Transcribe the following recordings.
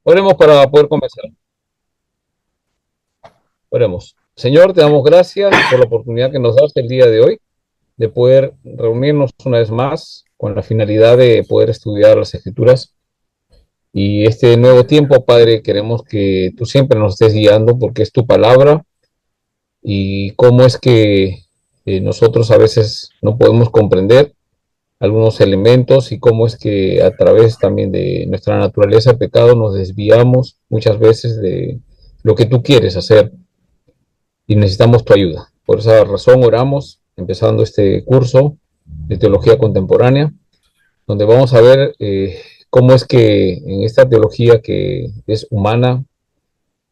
Oremos para poder comenzar. Oremos. Señor, te damos gracias por la oportunidad que nos das el día de hoy de poder reunirnos una vez más con la finalidad de poder estudiar las Escrituras. Y este nuevo tiempo, Padre, queremos que tú siempre nos estés guiando porque es tu palabra y cómo es que nosotros a veces no podemos comprender algunos elementos y cómo es que a través también de nuestra naturaleza de pecado nos desviamos muchas veces de lo que tú quieres hacer y necesitamos tu ayuda. Por esa razón oramos, empezando este curso de teología contemporánea, donde vamos a ver cómo es que en esta teología que es humana,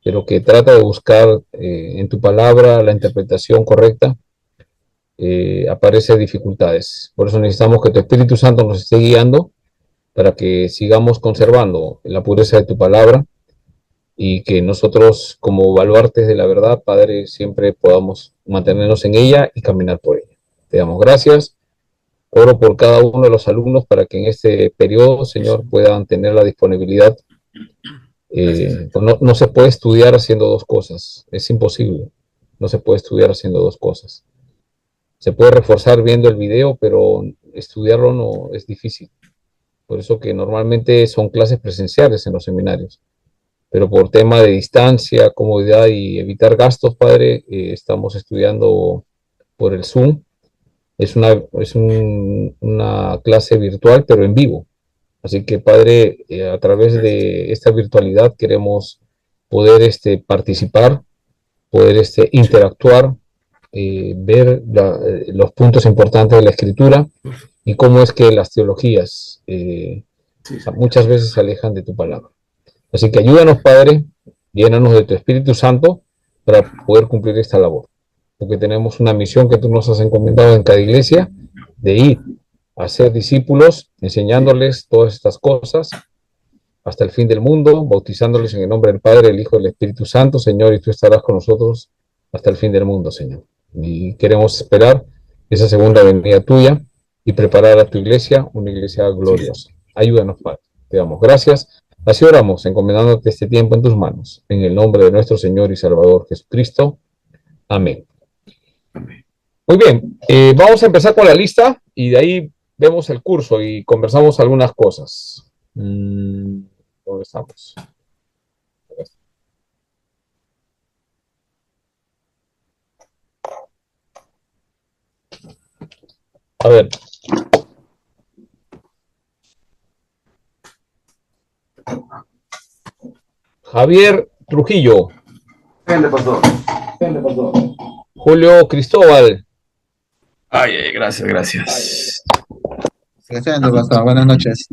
pero que trata de buscar en tu palabra la interpretación correcta, aparecen dificultades. Por eso necesitamos que tu Espíritu Santo nos esté guiando para que sigamos conservando la pureza de tu palabra y que nosotros como baluartes de la verdad, Padre, siempre podamos mantenernos en ella y caminar por ella. Te damos gracias. Oro por cada uno de los alumnos para que en este periodo, Señor, puedan tener la disponibilidad. Pues no se puede estudiar haciendo dos cosas, es imposible. No se puede estudiar haciendo dos cosas. Se puede reforzar viendo el video, pero estudiarlo no es difícil. Por eso que normalmente son clases presenciales en los seminarios. Pero por tema de distancia, comodidad y evitar gastos, Padre, estamos estudiando por el Zoom. Una clase virtual, pero en vivo. Así que, Padre, a través de esta virtualidad queremos poder participar, poder interactuar, ver los puntos importantes de la Escritura y cómo es que las teologías muchas veces se alejan de tu palabra. Así que ayúdanos, Padre, llénanos de tu Espíritu Santo para poder cumplir esta labor. Porque tenemos una misión que tú nos has encomendado en cada iglesia, de ir a ser discípulos, enseñándoles todas estas cosas hasta el fin del mundo, bautizándoles en el nombre del Padre, el Hijo y el Espíritu Santo, Señor, y tú estarás con nosotros hasta el fin del mundo, Señor. Y queremos esperar esa segunda venida tuya y preparar a tu iglesia, una iglesia gloriosa. Ayúdanos, Padre. Te damos gracias. Así oramos, encomendándote este tiempo en tus manos. En el nombre de nuestro Señor y Salvador Jesucristo. Amén. Muy bien, vamos a empezar con la lista y de ahí vemos el curso y conversamos algunas cosas. ¿Dónde estamos? A ver. Javier Trujillo. Gente, pastor. Julio Cristóbal. Ay, gracias, gracias. Presente, pastor. Buenas noches.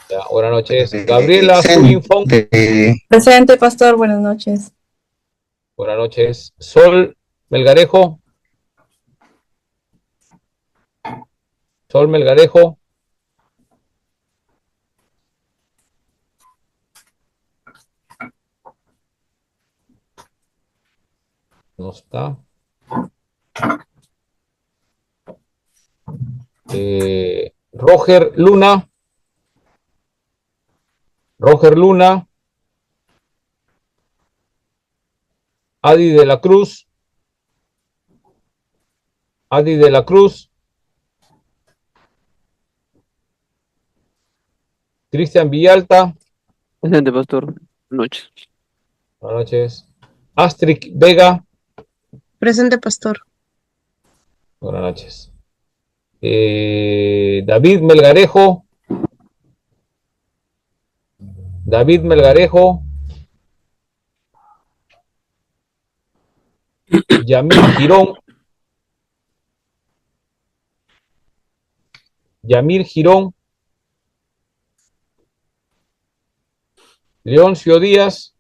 Ya, buenas noches. Gabriela Zulinfong. Presente, pastor. Buenas noches. Buenas noches. Sol Melgarejo. Sol Melgarejo. No está. Roger Luna. Roger Luna. Adi de la Cruz. Adi de la Cruz. Cristian Villalta. Presente, pastor. Buenas noches. Buenas noches. Astrid Vega. Presente, pastor. Buenas noches. David Melgarejo. David Melgarejo. Yamil Girón. Yamil Girón. Leoncio Díaz.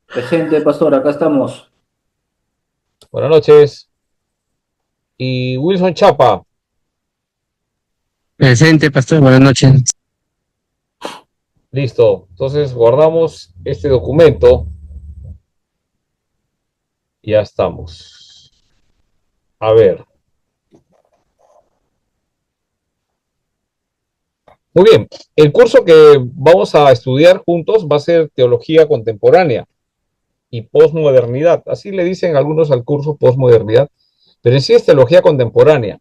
Presente, pastor, acá estamos. Buenas noches. Y Wilson Chapa. Presente, pastor. Buenas noches. Listo. Entonces guardamos este documento. Ya estamos. A ver. Muy bien, el curso que vamos a estudiar juntos va a ser Teología Contemporánea y Posmodernidad. Así le dicen algunos al curso Posmodernidad, pero en sí es Teología Contemporánea.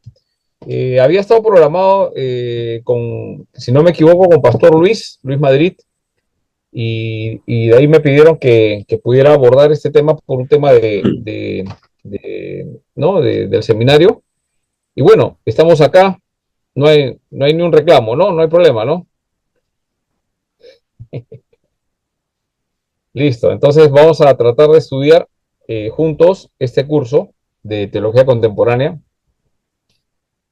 Había estado programado con, si no me equivoco, con Pastor Luis Madrid, y de ahí me pidieron que pudiera abordar este tema por un tema ¿no? Del seminario. Y bueno, estamos acá, no hay ni un reclamo, ¿no? No hay problema, ¿no? Listo, entonces vamos a tratar de estudiar juntos este curso de Teología Contemporánea.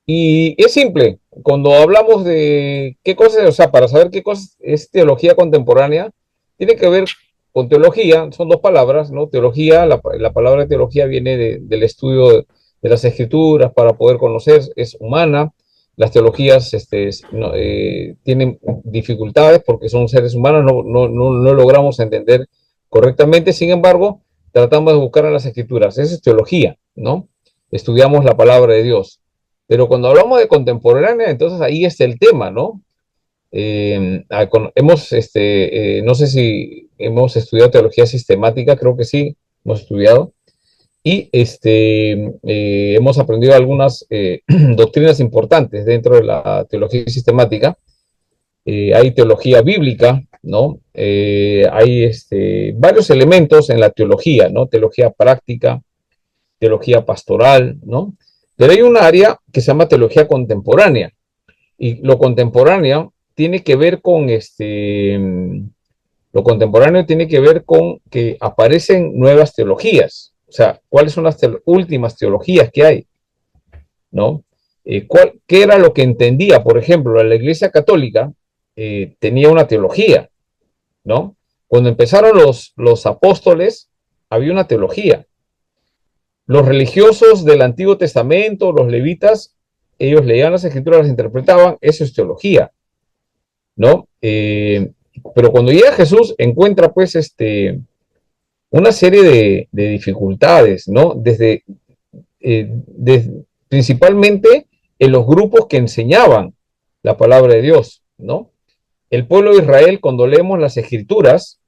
Y es simple, cuando hablamos de qué cosas, o sea, para saber qué cosa es teología contemporánea, tiene que ver con teología, son dos palabras, ¿no? Teología, la palabra teología viene del estudio de las escrituras para poder conocer, es humana. Las teologías no, tienen dificultades porque son seres humanos, no logramos entender correctamente, sin embargo, tratamos de buscar en las escrituras, esa es teología, ¿no? Estudiamos la palabra de Dios. Pero cuando hablamos de contemporánea, entonces ahí está el tema, ¿no? No sé si hemos estudiado teología sistemática, creo que sí, hemos estudiado, y hemos aprendido algunas doctrinas importantes dentro de la teología sistemática. Hay teología bíblica, ¿no? Hay varios elementos en la teología, ¿no? Teología práctica, teología pastoral, ¿no? Pero hay un área que se llama teología contemporánea, y lo contemporáneo tiene que ver con lo contemporáneo tiene que ver con que aparecen nuevas teologías, o sea, cuáles son las últimas teologías que hay, ¿no? ¿Qué era lo que entendía? Por ejemplo, la Iglesia Católica tenía una teología, ¿no? Cuando empezaron los apóstoles, había una teología. Los religiosos del Antiguo Testamento, los levitas, ellos leían las escrituras, las interpretaban, eso es teología, ¿no? Pero cuando llega Jesús, encuentra pues una serie de dificultades, ¿no? Principalmente en los grupos que enseñaban la palabra de Dios, ¿no? El pueblo de Israel, cuando leemos las escrituras,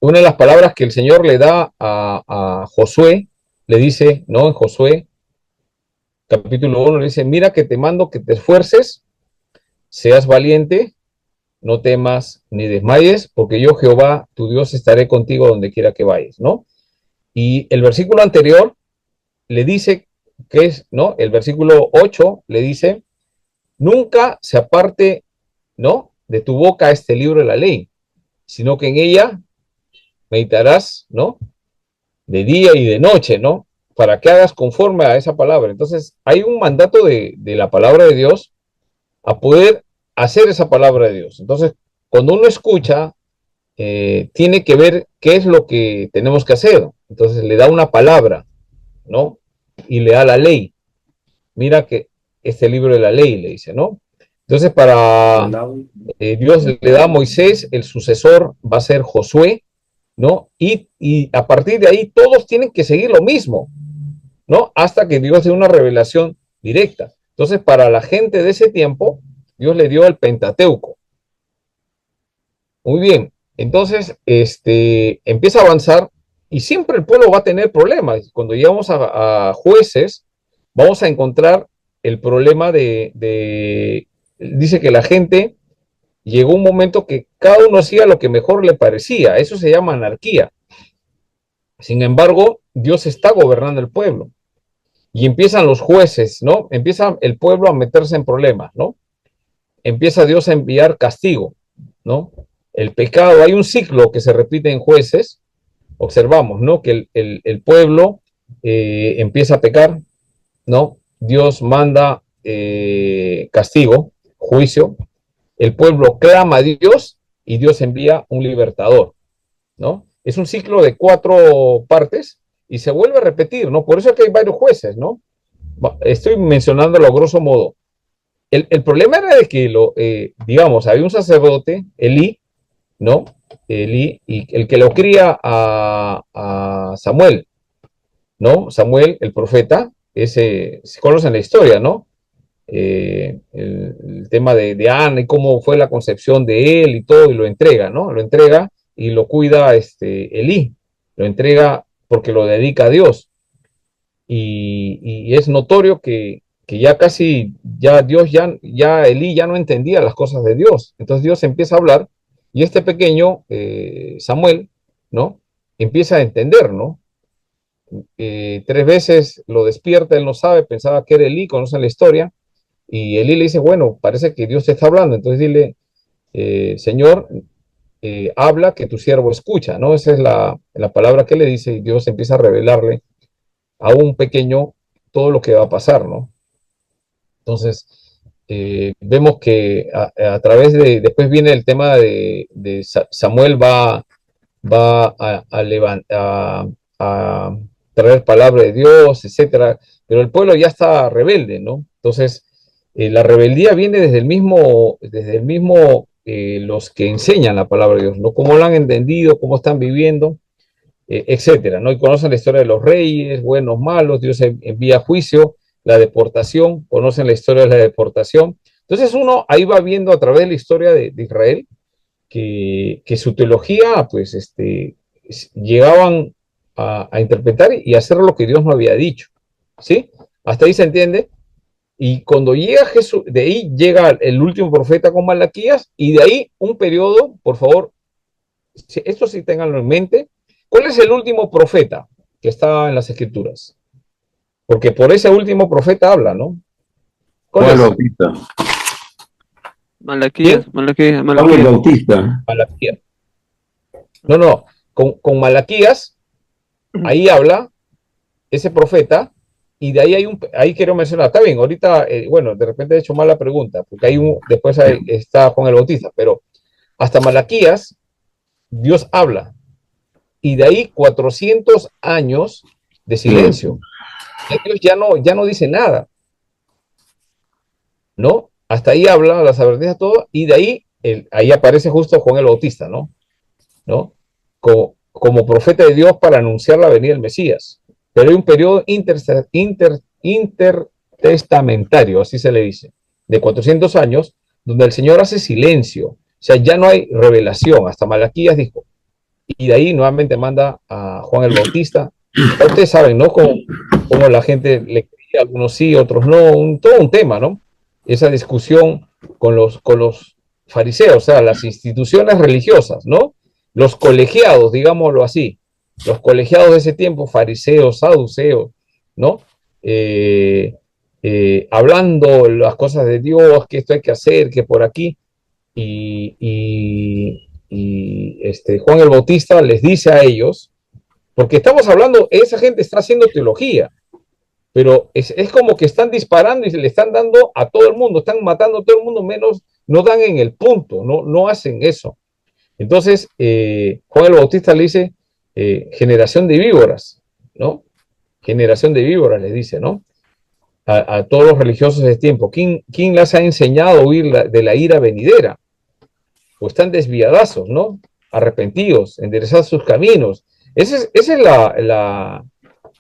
una de las palabras que el Señor le da a Josué, le dice, ¿no? En Josué, capítulo 1, le dice, mira que te mando que te esfuerces, seas valiente, no temas ni desmayes, porque yo, Jehová, tu Dios, estaré contigo donde quiera que vayas, ¿no? Y el versículo anterior le dice que es, ¿no? El versículo 8 le dice, nunca se aparte, ¿no? De tu boca este libro de la ley, sino que en ella meditarás, ¿no? De día y de noche, ¿no? Para que hagas conforme a esa palabra. Entonces, hay un mandato de la palabra de Dios a poder hacer esa palabra de Dios. Entonces, cuando uno escucha, tiene que ver qué es lo que tenemos que hacer. Entonces, le da una palabra, ¿no? Y le da la ley. Mira que este libro de la ley le dice, ¿no? Entonces, para Dios le da a Moisés, el sucesor va a ser Josué, ¿no? Y a partir de ahí todos tienen que seguir lo mismo, ¿no? Hasta que Dios dé una revelación directa. Entonces, para la gente de ese tiempo, Dios le dio el Pentateuco. Muy bien, entonces, empieza a avanzar y siempre el pueblo va a tener problemas. Cuando llegamos a Jueces, vamos a encontrar el problema dice que la gente llegó un momento que cada uno hacía lo que mejor le parecía. Eso se llama anarquía. Sin embargo, Dios está gobernando el pueblo. Y empiezan los jueces, ¿no? Empieza el pueblo a meterse en problemas, ¿no? Empieza Dios a enviar castigo, ¿no? El pecado, hay un ciclo que se repite en Jueces. Observamos, ¿no? Que el pueblo empieza a pecar, ¿no? Dios manda castigo, juicio. El pueblo clama a Dios y Dios envía un libertador, ¿no? Es un ciclo de 4 partes y se vuelve a repetir, ¿no? Por eso es que hay varios jueces, ¿no? Estoy mencionándolo a grosso modo. El problema era de que, digamos, había un sacerdote, Elí, ¿no? Elí, y el que lo cría a Samuel, ¿no? Samuel, el profeta, se conocen la historia, ¿no? El tema de Ana y cómo fue la concepción de él y todo, y lo entrega, ¿no? Lo entrega y lo cuida Elí, lo entrega porque lo dedica a Dios. Y es notorio que ya casi, ya Dios, ya Elí ya no entendía las cosas de Dios. Entonces Dios empieza a hablar y este pequeño Samuel, ¿no? Empieza a entender, ¿no? Tres veces lo despierta, él no sabe, pensaba que era Elí, conocen la historia, y Elí le dice, bueno, parece que Dios te está hablando, entonces dile, Señor, habla que tu siervo escucha, ¿no? Esa es la palabra que le dice y Dios empieza a revelarle a un pequeño todo lo que va a pasar, ¿no? Entonces, vemos que a través después viene el tema de Samuel va a traer palabra de Dios, etcétera, pero el pueblo ya está rebelde, ¿no? Entonces, la rebeldía viene desde el mismo los que enseñan la palabra de Dios, ¿no? Cómo lo han entendido, cómo están viviendo, etcétera, ¿no? Y conocen la historia de los reyes, buenos, malos, Dios envía juicio, la deportación, conocen la historia de la deportación. Entonces uno ahí va viendo a través de la historia de Israel que su teología, pues, llegaban a interpretar y hacer lo que Dios no había dicho, ¿sí? Hasta ahí se entiende. Y cuando llega Jesús, de ahí llega el último profeta con Malaquías, y de ahí un periodo, por favor, esto sí tenganlo en mente. ¿Cuál es el último profeta que está en las Escrituras? Porque por ese último profeta habla, ¿no? ¿Cuál Juan el es? Bautista. Malaquías, ¿Quién? Malaquías, Juan el Malaquías. Bautista. Malaquías. No, con Malaquías, ahí habla ese profeta, y de ahí ahí quiero mencionar, está bien, ahorita, bueno, de repente he hecho mal la pregunta, porque después está Juan el Bautista, pero hasta Malaquías, Dios habla, y de ahí 400 años de silencio. Dios ya no dice nada, ¿no? Hasta ahí habla las advertencias, todo, y de ahí, ahí aparece justo Juan el Bautista, ¿no? ¿No? Como profeta de Dios para anunciar la venida del Mesías. Pero hay un periodo intertestamentario, así se le dice, de 400 años, donde el Señor hace silencio. O sea, ya no hay revelación. Hasta Malaquías dijo. Y de ahí nuevamente manda a Juan el Bautista. Ustedes saben, ¿no? Cómo la gente le creía, algunos sí, otros no. Todo un tema, ¿no? Esa discusión con los fariseos, o sea, las instituciones religiosas, ¿no? Los colegiados, digámoslo así, los colegiados de ese tiempo, fariseos, saduceos, ¿no? Hablando las cosas de Dios, que esto hay que hacer, que por aquí, y Juan el Bautista les dice a ellos, porque estamos hablando, esa gente está haciendo teología, pero es como que están disparando y se le están dando a todo el mundo, están matando a todo el mundo, menos no dan en el punto, no hacen eso. Entonces, Juan el Bautista le dice, generación de víboras, ¿no? Generación de víboras, les dice, ¿no? A todos los religiosos de tiempo. ¿Quién les ha enseñado a huir de la ira venidera? Pues están desviadazos, ¿no? Arrepentidos, enderezad sus caminos. Ese es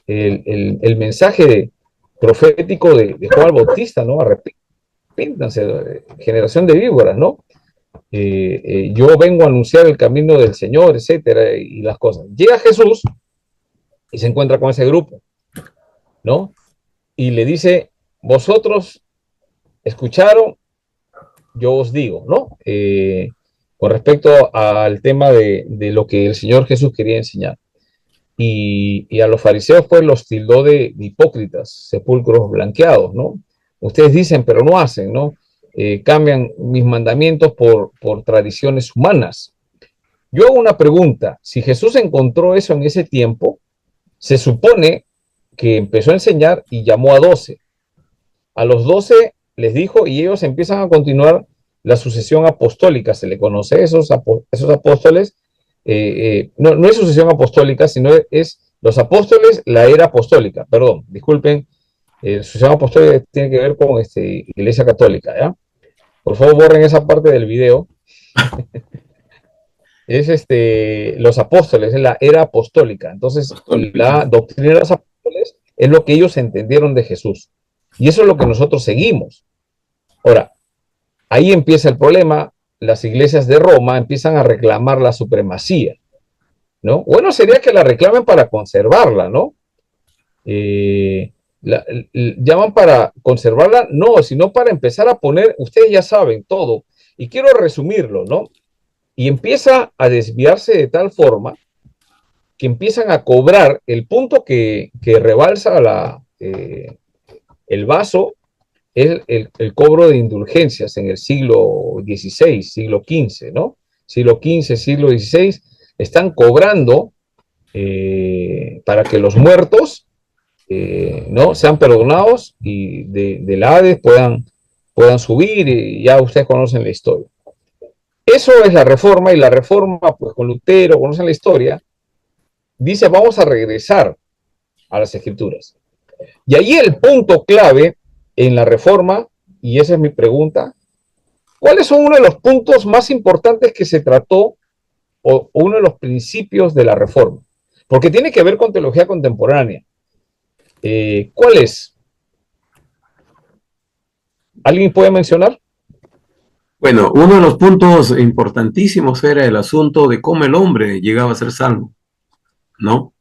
el mensaje profético de Juan el Bautista, ¿no? Arrepíntanse, generación de víboras, ¿no? Yo vengo a anunciar el camino del Señor, etcétera, y las cosas. Llega Jesús y se encuentra con ese grupo, ¿no? Y le dice, vosotros escucharon, yo os digo, ¿no? Con respecto al tema de lo que el Señor Jesús quería enseñar. Y a los fariseos, pues, los tildó de hipócritas, sepulcros blanqueados, ¿no? Ustedes dicen, pero no hacen, ¿no? Cambian mis mandamientos por tradiciones humanas. Yo hago una pregunta, si Jesús encontró eso en ese tiempo, se supone que empezó a enseñar y llamó a 12. A los 12 les dijo y ellos empiezan a continuar la sucesión apostólica, se le conoce esos apóstoles, no es sucesión apostólica, sino es los apóstoles, la era apostólica, perdón, disculpen, sucesión apostólica tiene que ver con Iglesia Católica, ¿ya? Por favor, borren esa parte del video. Es los apóstoles, es la era apostólica. Entonces, la doctrina de los apóstoles Es lo que ellos entendieron de Jesús. Y eso es lo que nosotros seguimos. Ahora, ahí empieza el problema. Las iglesias de Roma empiezan a reclamar la supremacía, ¿no? Bueno, sería que la reclamen para conservarla, ¿no? Llaman para conservarla, no, sino para empezar a poner, ustedes ya saben todo, y quiero resumirlo, ¿no? Y empieza a desviarse de tal forma que empiezan a cobrar el punto que rebalsa el vaso, es el cobro de indulgencias en el siglo XVI, siglo XV, ¿no? Siglo XV, siglo XVI, están cobrando para que los muertos no sean perdonados y del Hades puedan subir, y ya ustedes conocen la historia. Eso es la reforma, y la reforma, pues con Lutero, conocen la historia, dice vamos a regresar a las escrituras. Y ahí el punto clave en la reforma, y esa es mi pregunta, ¿cuáles son uno de los puntos más importantes que se trató, o uno de los principios de la reforma? Porque tiene que ver con teología contemporánea. ¿Cuál es? ¿Alguien puede mencionar? Bueno, uno de los puntos importantísimos era el asunto de cómo el hombre llegaba a ser salvo, ¿no?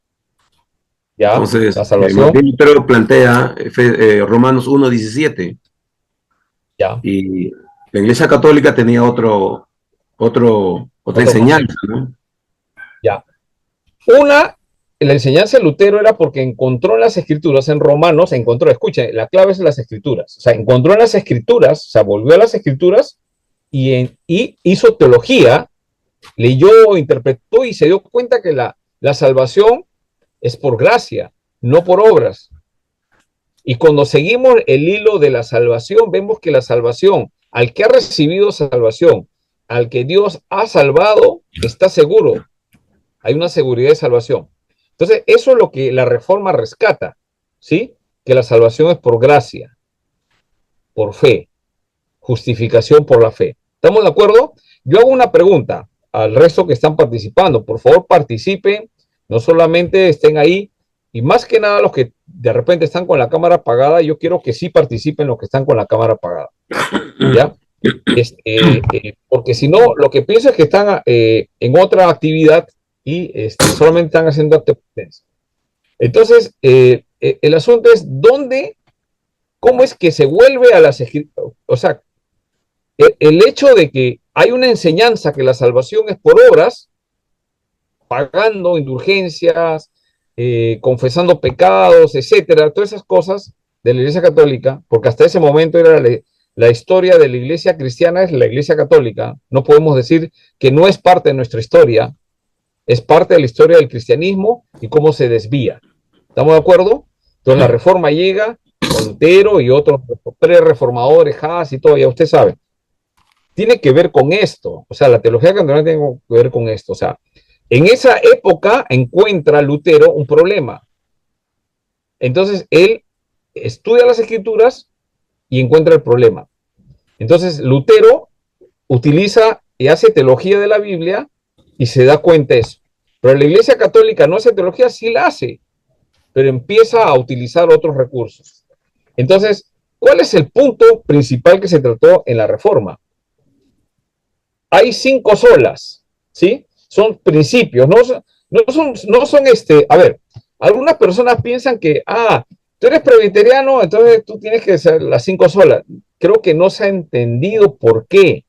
Ya, Entonces, la salvación. Martín Lutero plantea Romanos 1:17, Ya. y la Iglesia Católica tenía otra enseñanza, ¿no? Ya. La enseñanza de Lutero era porque encontró en las escrituras, en Romanos, escuchen, la clave es en las escrituras, o sea, encontró en las escrituras, o sea, volvió a las escrituras y hizo teología, leyó, interpretó y se dio cuenta que la salvación es por gracia, no por obras. Y cuando seguimos el hilo de la salvación, vemos que la salvación, al que ha recibido salvación, al que Dios ha salvado, está seguro. Hay una seguridad de salvación. Entonces, eso es lo que la reforma rescata, ¿sí? Que la salvación es por gracia, por fe, justificación por la fe. ¿Estamos de acuerdo? Yo hago una pregunta al resto que están participando. Por favor, participen, no solamente estén ahí, y más que nada los que de repente están con la cámara apagada, yo quiero que sí participen los que están con la cámara apagada. ¿Ya? Porque si no, lo que pienso es que están en otra actividad y solamente están haciendo acto de presencia. Entonces, el asunto es cómo es que se vuelve a las escrituras. O sea, el hecho de que hay una enseñanza que la salvación es por obras, pagando indulgencias, confesando pecados, etcétera, todas esas cosas de la Iglesia Católica, porque hasta ese momento era la historia de la Iglesia cristiana, es la Iglesia Católica. No podemos decir que no es parte de nuestra historia, es parte de la historia del cristianismo y cómo se desvía. ¿Estamos de acuerdo? Entonces la reforma llega con Lutero y otros pre-reformadores, Haas y todo, ya usted sabe. Tiene que ver con esto, o sea, la teología contemporánea tiene que ver con esto, o sea, en esa época encuentra Lutero un problema. Entonces él estudia las escrituras y encuentra el problema. Entonces Lutero utiliza y hace teología de la Biblia y se da cuenta de eso. Pero la Iglesia Católica no hace teología, sí la hace, pero empieza a utilizar otros recursos. Entonces, ¿cuál es el punto principal que se trató en la Reforma? Hay 5 solas, ¿sí? Son principios, no son a ver, algunas personas piensan que, tú eres presbiteriano, entonces tú tienes que ser las 5 solas. Creo que no se ha entendido por qué.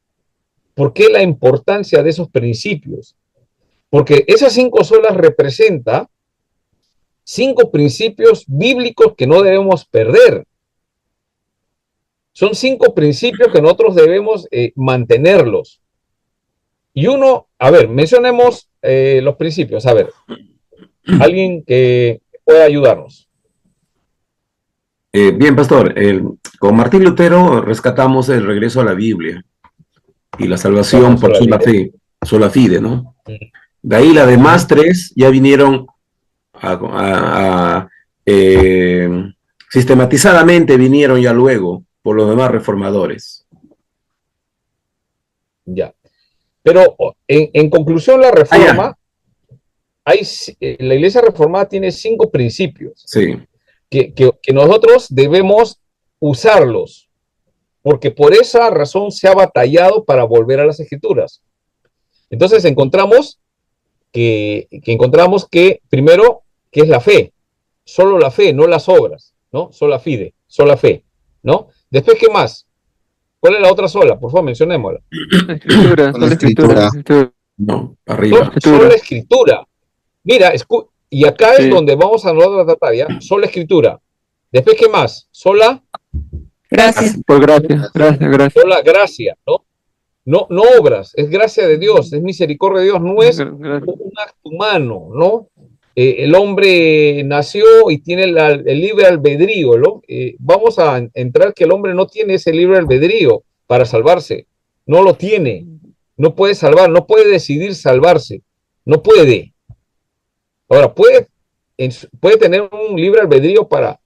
¿Por qué la importancia de esos principios? Porque esas 5 solas representan 5 principios bíblicos que no debemos perder. Son 5 principios que nosotros debemos mantenerlos. Y mencionemos los principios. A ver, alguien que pueda ayudarnos. Bien, pastor, con Martín Lutero rescatamos el regreso a la Biblia y la salvación por sola fide, ¿no? De ahí las demás 3 ya vinieron sistematizadamente vinieron ya luego por los demás reformadores. Ya. Pero en conclusión, la reforma, la Iglesia Reformada tiene 5 principios. Sí. que nosotros debemos usarlos, porque por esa razón se ha batallado para volver a las Escrituras. Entonces encontramos que primero, que es la fe, solo la fe, no las obras, ¿no? Sola fide, sola fe, ¿no? Después, ¿qué más? ¿Cuál es la otra sola? Por favor, mencionémosla. Escritura, Con la escritura. No, arriba. Sola escritura. Mira, y acá Sí. es donde vamos a nosotros a tratar, ¿ya? Sola escritura. Después, ¿qué más? Sola Gracias. Por gracia, gracias. sola gracia, ¿no? No, no obras, es gracia de Dios, es misericordia de Dios, no es Gracias. un acto humano, ¿no? El hombre nació y tiene el libre albedrío, ¿no? Vamos a entrar que el hombre no tiene ese libre albedrío para salvarse, no lo tiene, no puede salvar, no puede decidir salvarse, no puede. Ahora, puede tener un libre albedrío para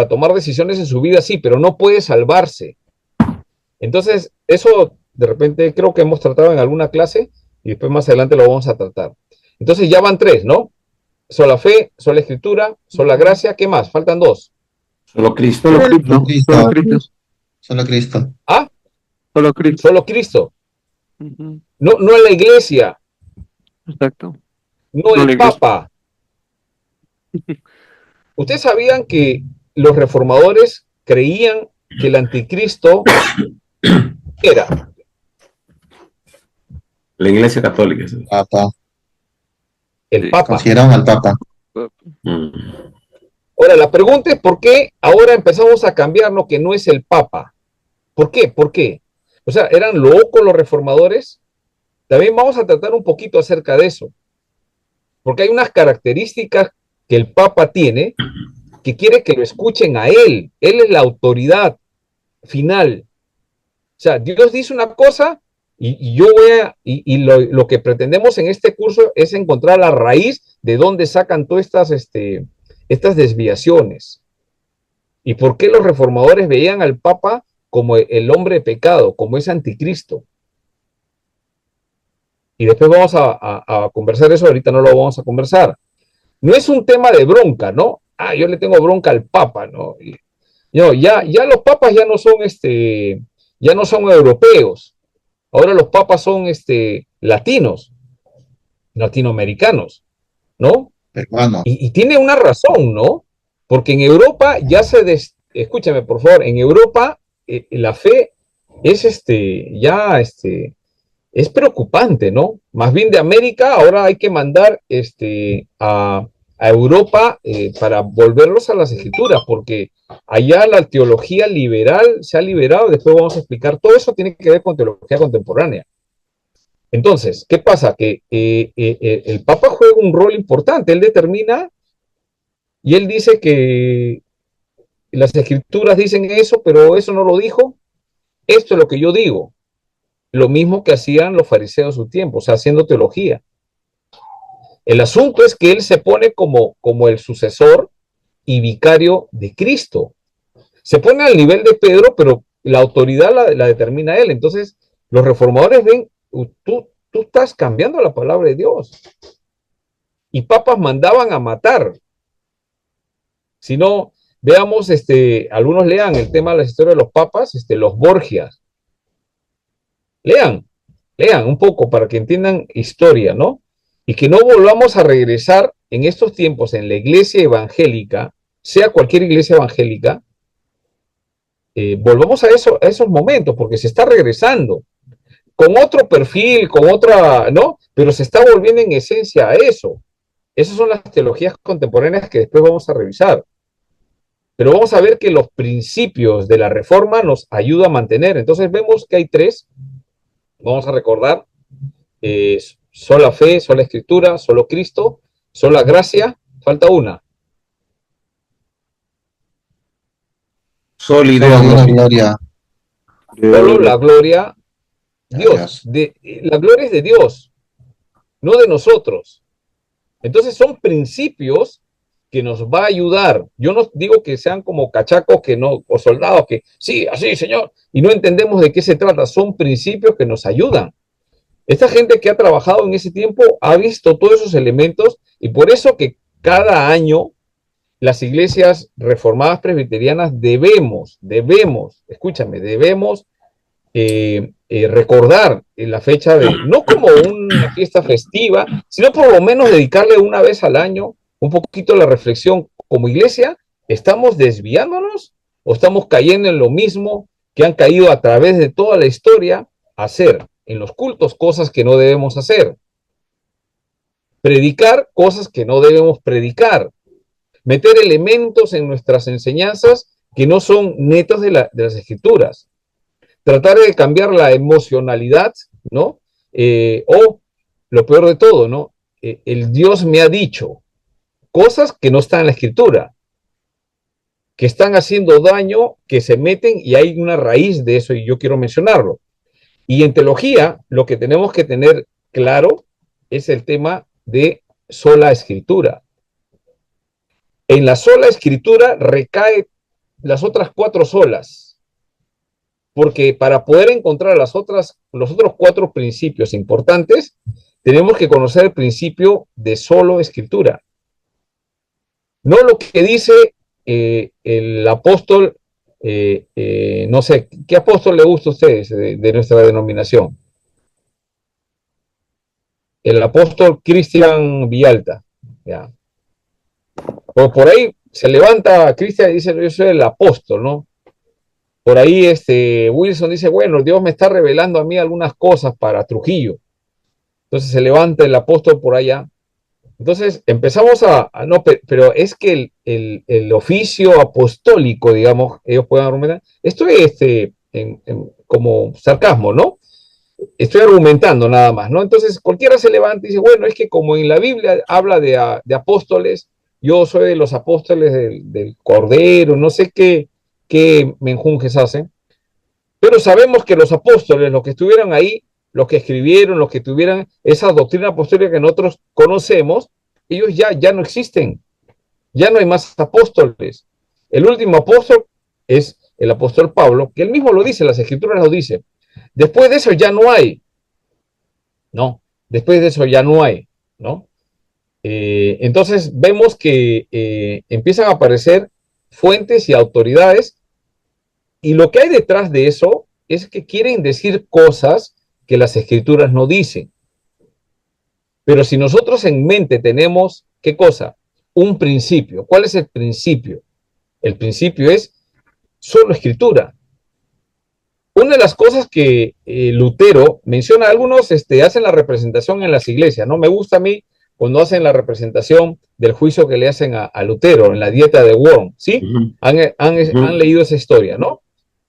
tomar decisiones en su vida, sí, pero no puede salvarse. Entonces, eso de repente creo que hemos tratado en alguna clase y después más adelante lo vamos a tratar. Entonces ya van 3, ¿no? Sola fe, sola escritura, sola gracia, ¿qué más? Faltan 2. Solo Cristo. Solo Cristo, Cristo. solo Cristo, Solo Cristo. Ah, solo Cristo. solo Cristo. Ujú, No, no la iglesia, exacto. no No la el iglesia. papa. ¿Ustedes sabían que los reformadores creían que el anticristo era La Iglesia Católica. ¿Sí? Papa. el Sí. papa? Consideraban al Papa. Mm. Ahora, la pregunta es ¿por qué ahora empezamos a cambiarnos que no es el papa? ¿Por qué? ¿Por qué? O sea, ¿eran locos los reformadores? También vamos a tratar un poquito acerca de eso, porque hay unas características que el Papa tiene que quiere que lo escuchen a él. Él es la autoridad final. O sea, Dios dice una cosa y yo voy a, y lo que pretendemos en este curso es encontrar la raíz de dónde sacan todas estas desviaciones. ¿Y por qué los reformadores veían al Papa como el hombre de pecado, como ese anticristo? Y después vamos a conversar eso, ahorita no lo vamos a conversar. No es un tema de bronca, ¿no? Ah, yo le tengo bronca al Papa, ¿no? No, ya los papas ya no son europeos. Ahora los papas son latinos, latinoamericanos, ¿no? Peruano. Y tiene una razón, ¿no? Porque en Europa ya escúchame por favor, en Europa la fe es es preocupante, ¿no? Más bien de América, ahora hay que mandar a Europa para volverlos a las escrituras, porque allá la teología liberal se ha liberado, después vamos a explicar, todo eso tiene que ver con teología contemporánea. Entonces, ¿qué pasa? Que el Papa juega un rol importante, él determina y él dice que las escrituras dicen eso, pero eso no lo dijo, esto es lo que yo digo. Lo mismo que hacían los fariseos en su tiempo, o sea, haciendo teología. El asunto es que él se pone como el sucesor y vicario de Cristo. Se pone al nivel de Pedro, pero la autoridad la determina él. Entonces, los reformadores ven, tú estás cambiando la palabra de Dios. Y papas mandaban a matar. Si no, veamos, algunos lean el tema de la historia de los papas, los Borgias. Lean un poco para que entiendan historia, ¿no? Y que no volvamos a regresar en estos tiempos en la iglesia evangélica, sea cualquier iglesia evangélica, volvamos a esos momentos, porque se está regresando con otro perfil, con otra, ¿no? Pero se está volviendo en esencia a eso. Esas son las teologías contemporáneas que después vamos a revisar. Pero vamos a ver que los principios de la reforma nos ayudan a mantener. Entonces vemos que hay 3. Vamos a recordar, sola fe, sola escritura, solo Cristo, sola gracia, falta una. Solo Solo una gloria. Solo la gloria, Dios. la gloria es de Dios, no de nosotros. Entonces son principios que nos va a ayudar. Yo no digo que sean como cachacos o soldados que, sí, así, señor, y no entendemos de qué se trata. Son principios que nos ayudan. Esta gente que ha trabajado en ese tiempo ha visto todos esos elementos y por eso que cada año las iglesias reformadas presbiterianas escúchame, debemos recordar la fecha no como una fiesta festiva, sino por lo menos dedicarle una vez al año un poquito la reflexión. Como iglesia, ¿estamos desviándonos o estamos cayendo en lo mismo que han caído a través de toda la historia, hacer en los cultos cosas que no debemos hacer? Predicar cosas que no debemos predicar, meter elementos en nuestras enseñanzas que no son netos de las escrituras, tratar de cambiar la emocionalidad, ¿no? O lo peor de todo, ¿no? El Dios me ha dicho cosas que no están en la escritura, que están haciendo daño, que se meten, y hay una raíz de eso y yo quiero mencionarlo. Y en teología lo que tenemos que tener claro es el tema de sola escritura. En la sola escritura recae las otras 4 solas, porque para poder encontrar los otros 4 principios importantes, tenemos que conocer el principio de solo escritura. No lo que dice el apóstol, no sé, ¿qué apóstol le gusta a ustedes de nuestra denominación? El apóstol Cristian Villalta, ya. Por ahí se levanta Cristian y dice, yo soy el apóstol, ¿no? Por ahí Wilson dice, bueno, Dios me está revelando a mí algunas cosas para Trujillo. Entonces se levanta el apóstol por allá. Entonces empezamos no, pero es que el oficio apostólico, digamos, ellos pueden argumentar, esto es como sarcasmo, ¿no? Estoy argumentando nada más, ¿no? Entonces cualquiera se levanta y dice, bueno, es que como en la Biblia habla de apóstoles, yo soy de los apóstoles del Cordero, no sé qué menjunjes hacen, pero sabemos que los apóstoles, los que estuvieron ahí, los que escribieron, los que tuvieran esa doctrina apostólica que nosotros conocemos, ellos ya no existen, ya no hay más apóstoles. El último apóstol es el apóstol Pablo, que él mismo lo dice, las escrituras lo dicen. Después de eso ya no hay, ¿no? Después de eso ya no hay, ¿no? Entonces vemos que empiezan a aparecer fuentes y autoridades, y lo que hay detrás de eso es que quieren decir cosas que las escrituras no dicen. Pero si nosotros en mente tenemos, ¿qué cosa? Un principio. ¿Cuál es el principio? El principio es solo escritura. Una de las cosas que Lutero menciona, algunos hacen la representación en las iglesias, ¿no? Me gusta a mí cuando hacen la representación del juicio que le hacen a Lutero en la dieta de Worm, ¿sí? Han leído esa historia, ¿no?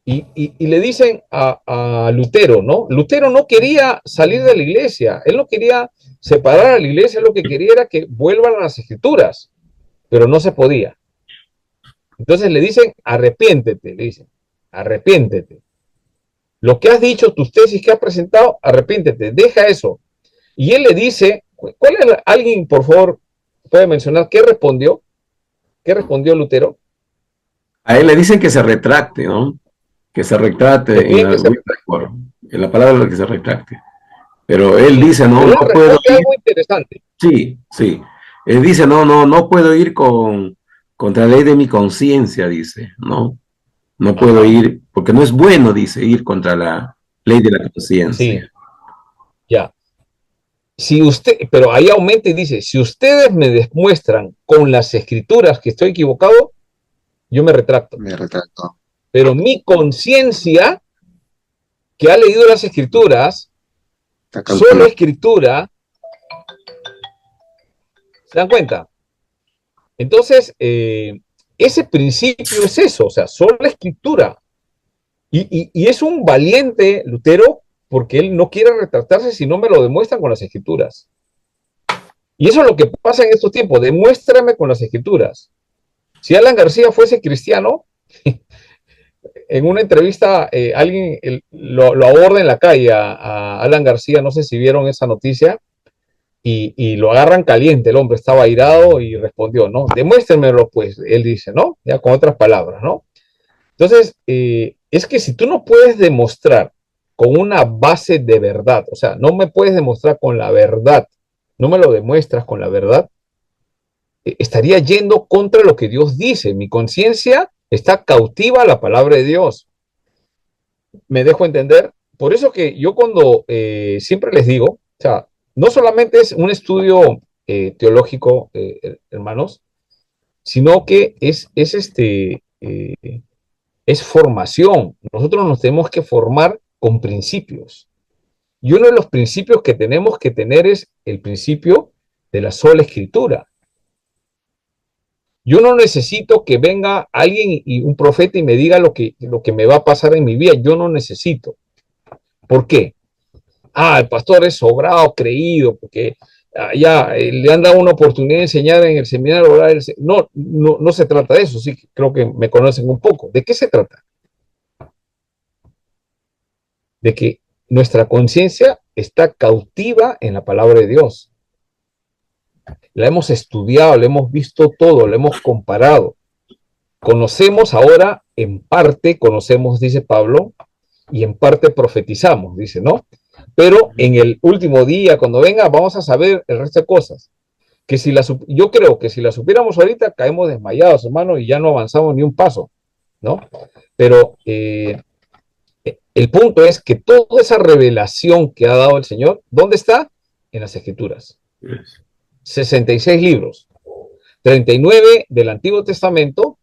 Y le dicen a Lutero, ¿no? Lutero no quería salir de la iglesia, él no quería separar a la iglesia, lo que quería era que vuelvan a las escrituras, pero no se podía. Entonces le dicen, arrepiéntete, le dicen, arrepiéntete. Lo que has dicho, tus tesis que has presentado, arrepiéntete, deja eso. Y él le dice, ¿cuál es? ¿Alguien, por favor, puede mencionar qué respondió? ¿Qué respondió Lutero? A él le dicen que se retracte, ¿no? Que se retracte en la palabra que se retracte. Pero él dice, no puedo ir. Algo interesante. Sí. Él dice, no puedo ir contra la ley de mi conciencia, dice, ¿no? No puedo ir, porque no es bueno, dice, ir contra la ley de la conciencia. Sí. Ya. Pero ahí aumenta y dice, si ustedes me demuestran con las escrituras que estoy equivocado, yo me retracto. Me retracto. Pero mi conciencia, que ha leído las escrituras, solo escritura, ¿se dan cuenta? Entonces, ese principio es eso, o sea, solo escritura. Y es un valiente Lutero, porque él no quiere retractarse si no me lo demuestran con las escrituras. Y eso es lo que pasa en estos tiempos, demuéstrame con las escrituras. Si Alan García fuese cristiano, en una entrevista alguien lo aborda en la calle a Alan García, no sé si vieron esa noticia, y lo agarran caliente, el hombre estaba airado y respondió, ¿no? Demuéstrenmelo, pues, él dice, ¿no? Ya con otras palabras, ¿no? Entonces, es que si tú no puedes demostrar con una base de verdad, o sea, no me puedes demostrar con la verdad, no me lo demuestras con la verdad, estaría yendo contra lo que Dios dice. Mi conciencia está cautiva a la palabra de Dios. ¿Me dejo entender? Por eso que yo cuando siempre les digo, o sea, no solamente es un estudio teológico, hermanos, sino que es formación. Nosotros nos tenemos que formar con principios. Y uno de los principios que tenemos que tener es el principio de la sola escritura. Yo no necesito que venga alguien y un profeta y me diga lo que me va a pasar en mi vida. Yo no necesito. ¿Por qué? El pastor es sobrado, creído, porque le han dado una oportunidad de enseñar en el seminario oral. No se trata de eso. Sí, creo que me conocen un poco. ¿De qué se trata? De que nuestra conciencia está cautiva en la palabra de Dios. La hemos estudiado, la hemos visto todo, la hemos comparado. Conocemos ahora en parte, conocemos, dice Pablo, y en parte profetizamos, dice, ¿no? Pero en el último día, cuando venga, vamos a saber el resto de cosas. Yo creo que si la supiéramos ahorita, caemos desmayados, hermano, y ya no avanzamos ni un paso, ¿no? Pero el punto es que toda esa revelación que ha dado el Señor, ¿dónde está? En las Escrituras. 66 libros, 39 del Antiguo Testamento,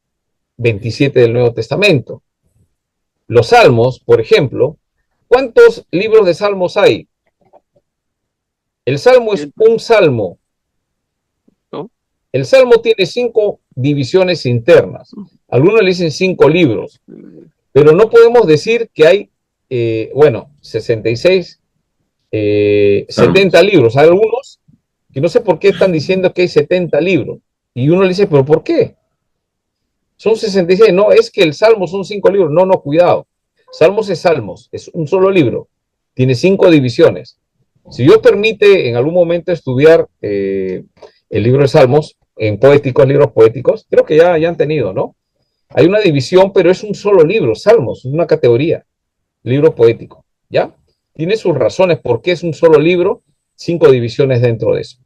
27 del Nuevo Testamento. Los Salmos, por ejemplo, ¿cuántos libros de Salmos hay? El Salmo es un salmo. El Salmo tiene 5 divisiones internas. Algunos le dicen 5 libros. Pero no podemos decir que hay, 66, 70 libros. Hay algunos que no sé por qué están diciendo que hay 70 libros. Y uno le dice, ¿pero por qué? Son 66. No, es que el Salmo son 5 libros. No, cuidado. Salmos, es un solo libro. Tiene 5 divisiones. Si Dios permite en algún momento estudiar el libro de Salmos, en libros poéticos, creo que ya han tenido, ¿no? Hay una división, pero es un solo libro, Salmos, una categoría, libro poético, ¿ya? Tiene sus razones por qué es un solo libro, 5 divisiones dentro de eso.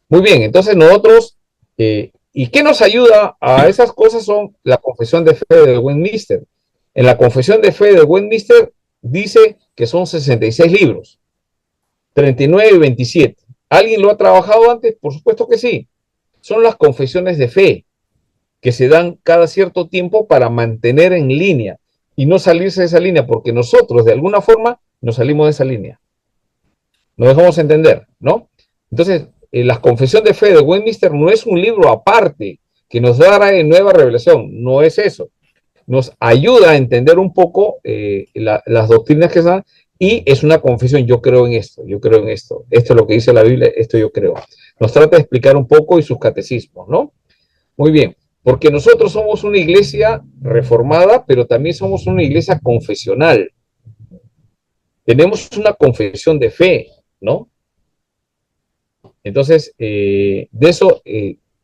Muy bien, entonces nosotros, ¿y qué nos ayuda a esas cosas? Son la confesión de fe de Westminster. En la confesión de fe de Westminster dice que son 66 libros, 39 y 27. ¿Alguien lo ha trabajado antes? Por supuesto que sí. Son las confesiones de fe que se dan cada cierto tiempo para mantener en línea y no salirse de esa línea, porque nosotros de alguna forma nos salimos de esa línea. Nos dejamos entender, ¿no? Entonces, la confesión de fe de Westminster no es un libro aparte que nos dará nueva revelación, no es eso. Nos ayuda a entender un poco las doctrinas que están, y es una confesión, yo creo en esto, esto es lo que dice la Biblia, esto yo creo. Nos trata de explicar un poco y sus catecismos, ¿no? Muy bien, porque nosotros somos una iglesia reformada, pero también somos una iglesia confesional. Tenemos una confesión de fe, ¿no? Entonces, de eso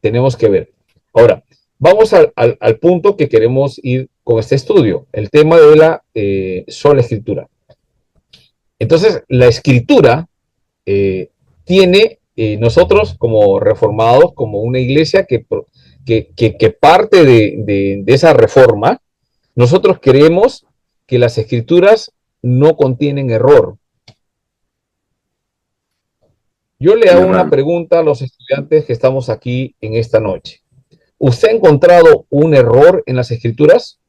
tenemos que ver. Ahora, vamos al punto que queremos ir con este estudio, el tema de la sola escritura. Entonces, la escritura tiene, nosotros como reformados, como una iglesia que parte de esa reforma, nosotros creemos que las escrituras no contienen error. Yo le hago una pregunta a los estudiantes que estamos aquí en esta noche. ¿Usted ha encontrado un error en las escrituras?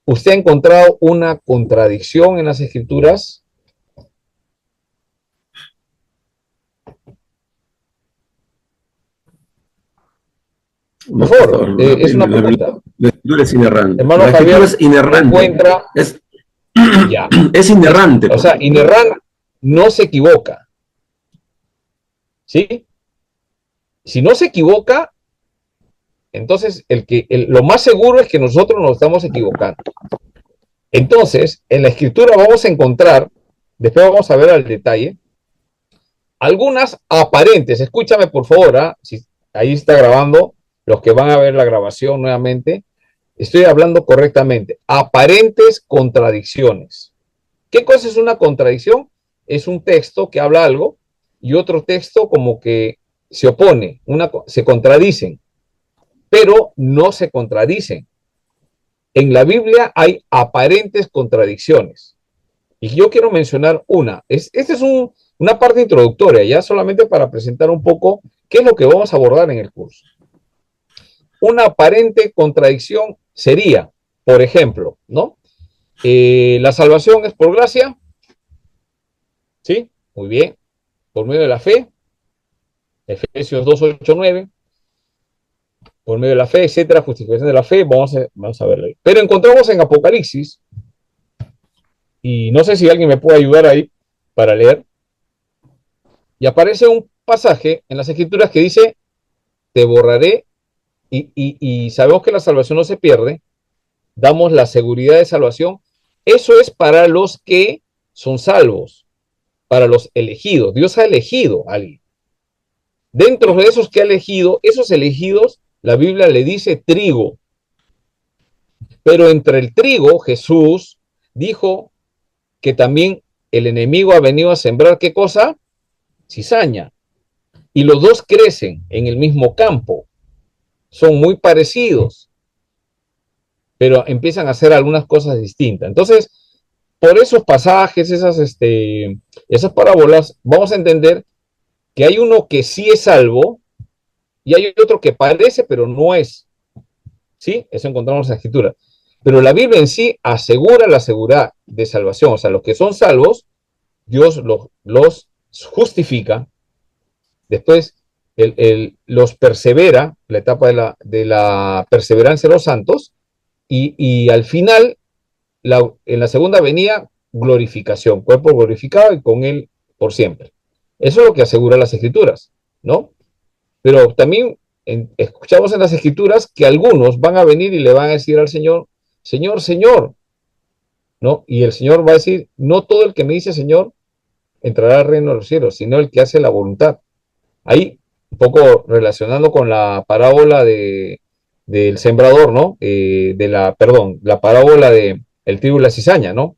¿Usted ha encontrado una contradicción en las escrituras? Por favor, es una pregunta. La escritura es inerrante. Hermano La Javier, escritura es inerrante. Ya. Es inerrante. O sea, inerrante no se equivoca. ¿Sí? Si no se equivoca, entonces lo más seguro es que nosotros nos estamos equivocando. Entonces, en la escritura vamos a encontrar, después vamos a ver al detalle, algunas aparentes, escúchame por favor, si ahí está grabando, los que van a ver la grabación nuevamente, estoy hablando correctamente, aparentes contradicciones. ¿Qué cosa es una contradicción? Es un texto que habla algo y otro texto como que se opone, se contradicen, pero no se contradicen. En la Biblia hay aparentes contradicciones. Y yo quiero mencionar una. Esta es una parte introductoria, ya solamente para presentar un poco qué es lo que vamos a abordar en el curso. Una aparente contradicción sería, por ejemplo, ¿no? La salvación es por gracia, ¿sí? Muy bien. Por medio de la fe, Efesios 2, 8, 9. Por medio de la fe, etcétera, justificación de la fe, vamos a verlo ahí. Pero encontramos en Apocalipsis, y no sé si alguien me puede ayudar ahí para leer, y aparece un pasaje en las Escrituras que dice, te borraré, y sabemos que la salvación no se pierde, damos la seguridad de salvación. Eso es para los que son salvos, para los elegidos. Dios ha elegido a alguien. Dentro de esos que ha elegido, esos elegidos, la Biblia le dice trigo. Pero entre el trigo, Jesús dijo que también el enemigo ha venido a sembrar, ¿qué cosa? Cizaña. Y los dos crecen en el mismo campo. Son muy parecidos, pero empiezan a hacer algunas cosas distintas. Entonces, por esos pasajes, esas parábolas, vamos a entender que hay uno que sí es salvo y hay otro que parece, pero no es. ¿Sí? Eso encontramos en la Escritura. Pero la Biblia en sí asegura la seguridad de salvación. O sea, los que son salvos, Dios los justifica. Después los persevera, la etapa de la perseverancia de los santos. Y al final, en la segunda venía, glorificación. Cuerpo glorificado y con él por siempre. Eso es lo que asegura las Escrituras, ¿no? Pero también escuchamos en las Escrituras que algunos van a venir y le van a decir al Señor, Señor, Señor, ¿no? Y el Señor va a decir, no todo el que me dice Señor entrará al reino de los cielos, sino el que hace la voluntad. Ahí, un poco relacionando con la parábola del sembrador, ¿no? La parábola de el trigo y la cizaña, ¿no?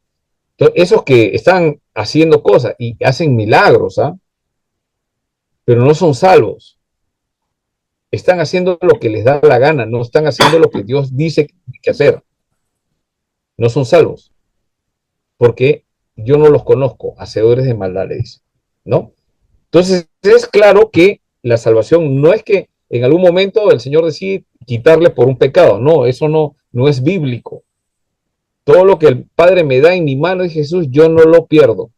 Entonces, esos que están haciendo cosas y hacen milagros, ¿ah? Pero no son salvos. Están haciendo lo que les da la gana, no están haciendo lo que Dios dice que hay que hacer. No son salvos, porque yo no los conozco, hacedores de maldad, le dice, ¿no? Entonces, es claro que la salvación no es que en algún momento el Señor decide quitarle por un pecado, no, eso no es bíblico. Todo lo que el Padre me da en mi mano, dice Jesús, yo no lo pierdo.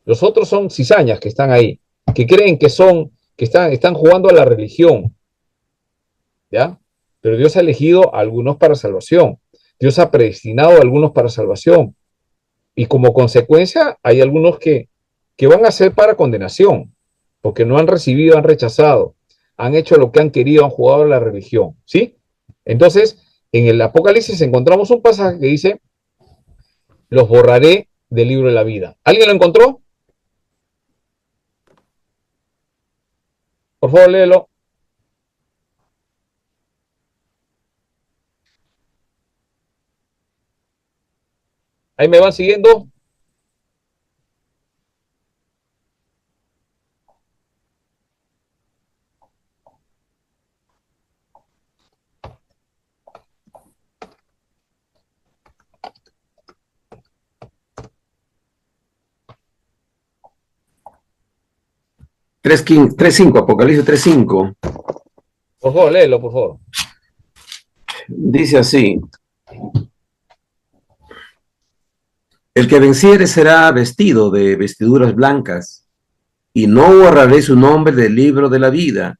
Los otros son cizañas que están ahí, que creen que están jugando a la religión, ¿ya? Pero Dios ha elegido a algunos para salvación. Dios ha predestinado a algunos para salvación. Y como consecuencia, hay algunos que van a ser para condenación, porque no han recibido, han rechazado, han hecho lo que han querido, han jugado a la religión, ¿sí? Entonces, en el Apocalipsis encontramos un pasaje que dice, los borraré del libro de la vida. ¿Alguien lo encontró? Por favor, léelo. ¿Ahí me van siguiendo? Tres cinco, Apocalipsis 3:5. Por favor, léelo, por favor. Dice así: el que venciere será vestido de vestiduras blancas, y no borraré su nombre del libro de la vida,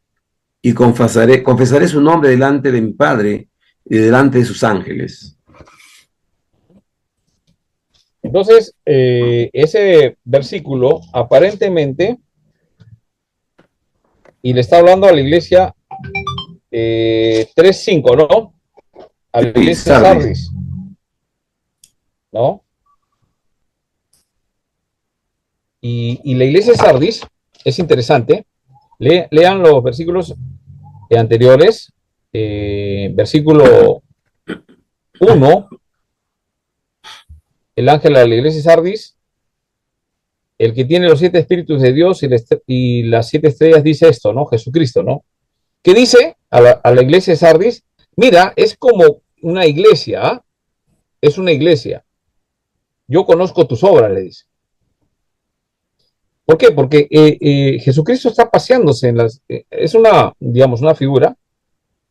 y confesaré su nombre delante de mi Padre y delante de sus ángeles. Entonces, ese versículo aparentemente, y le está hablando a la iglesia 3:5, ¿no? A la iglesia Sardis, ¿no? Y la iglesia Sardis es interesante. Lean los versículos anteriores. Versículo 1, el ángel de la iglesia Sardis el que tiene los 7 espíritus de Dios y las 7 estrellas dice esto, ¿no? Jesucristo, ¿no? ¿Qué dice a la iglesia de Sardis? Mira, es como una iglesia, ¿ah? Es una iglesia. Yo conozco tus obras, le dice. ¿Por qué? Porque Jesucristo está paseándose es una, digamos, una figura,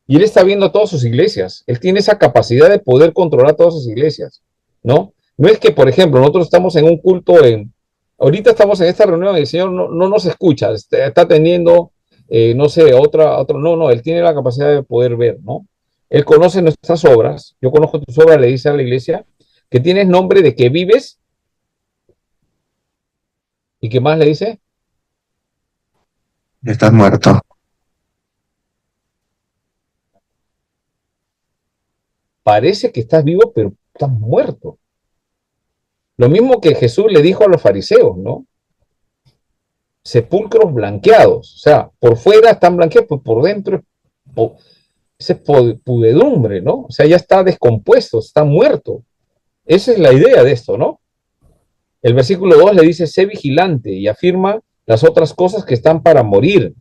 y él está viendo todas sus iglesias. Él tiene esa capacidad de poder controlar todas sus iglesias, ¿no? No es que, por ejemplo, nosotros estamos en un culto ahorita estamos en esta reunión y el Señor no nos escucha, está teniendo, no sé, no, Él tiene la capacidad de poder ver, ¿no? Él conoce nuestras obras, yo conozco tus obras, le dice a la iglesia, que tienes nombre de que vives, ¿y qué más le dice? Estás muerto. Parece que estás vivo, pero estás muerto. Lo mismo que Jesús le dijo a los fariseos, ¿no? Sepulcros blanqueados, o sea, por fuera están blanqueados, pues por dentro es pudedumbre, ¿no? O sea, ya está descompuesto, está muerto. Esa es la idea de esto, ¿no? El versículo 2 le dice, sé vigilante, y afirma las otras cosas que están para morir,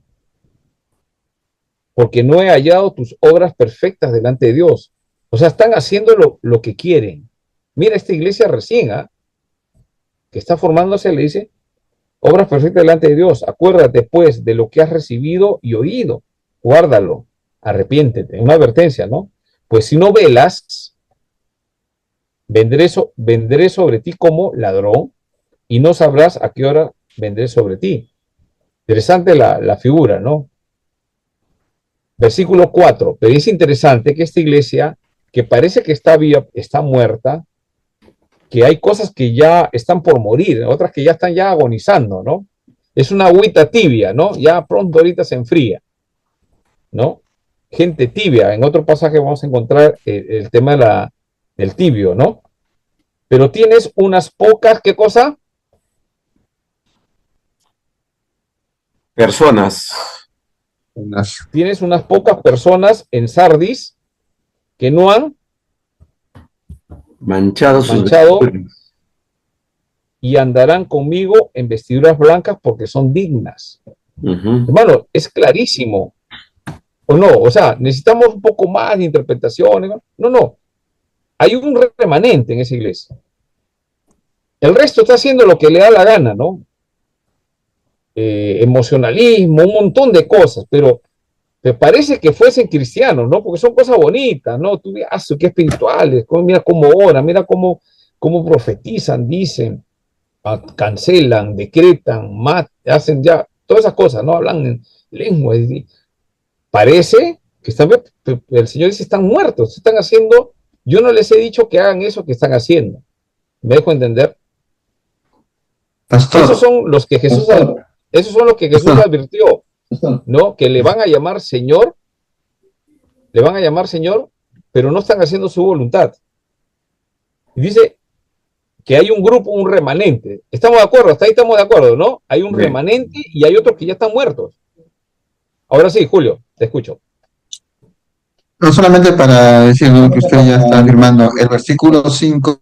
porque no he hallado tus obras perfectas delante de Dios. O sea, están haciendo lo que quieren. Mira, esta iglesia recién, que está formándose, le dice, obras perfectas delante de Dios. Acuérdate, pues, de lo que has recibido y oído. Guárdalo, arrepiéntete. Una advertencia, ¿no? Pues si no velas, vendré sobre ti como ladrón y no sabrás a qué hora vendré sobre ti. Interesante la figura, ¿no? Versículo 4. Pero es interesante que esta iglesia, que parece que está viva, está muerta, que hay cosas que ya están por morir, otras que ya están ya agonizando, ¿no? Es una agüita tibia, ¿no? Ya pronto ahorita se enfría, ¿no? Gente tibia. En otro pasaje vamos a encontrar el tema del tibio, ¿no? Pero tienes unas pocas, ¿qué cosa? Personas. Tienes unas pocas personas en Sardis que no han manchado y andarán conmigo en vestiduras blancas porque son dignas. Hermano, es clarísimo. ¿O no? O sea, necesitamos un poco más de interpretaciones. No. Hay un remanente en esa iglesia. El resto está haciendo lo que le da la gana, ¿no? Emocionalismo, un montón de cosas, pero te parece que fuesen cristianos, ¿no? Porque son cosas bonitas, ¿no? Tú veas qué espirituales, mira cómo oran, mira cómo profetizan, dicen, cancelan, decretan, hacen ya, todas esas cosas, ¿no? Hablan en lengua. Parece que el Señor dice, están muertos, están haciendo, yo no les he dicho que hagan eso que están haciendo. ¿Me dejo entender? Pastor. Esos son los que Jesús advirtió, ¿no? Que le van a llamar Señor, pero no están haciendo su voluntad. Y dice que hay un grupo, un remanente. ¿Estamos de acuerdo? Hasta ahí estamos de acuerdo, ¿no? Hay un remanente y hay otros que ya están muertos. Ahora sí, Julio, te escucho. No solamente para decir lo que usted ya está afirmando, el versículo 5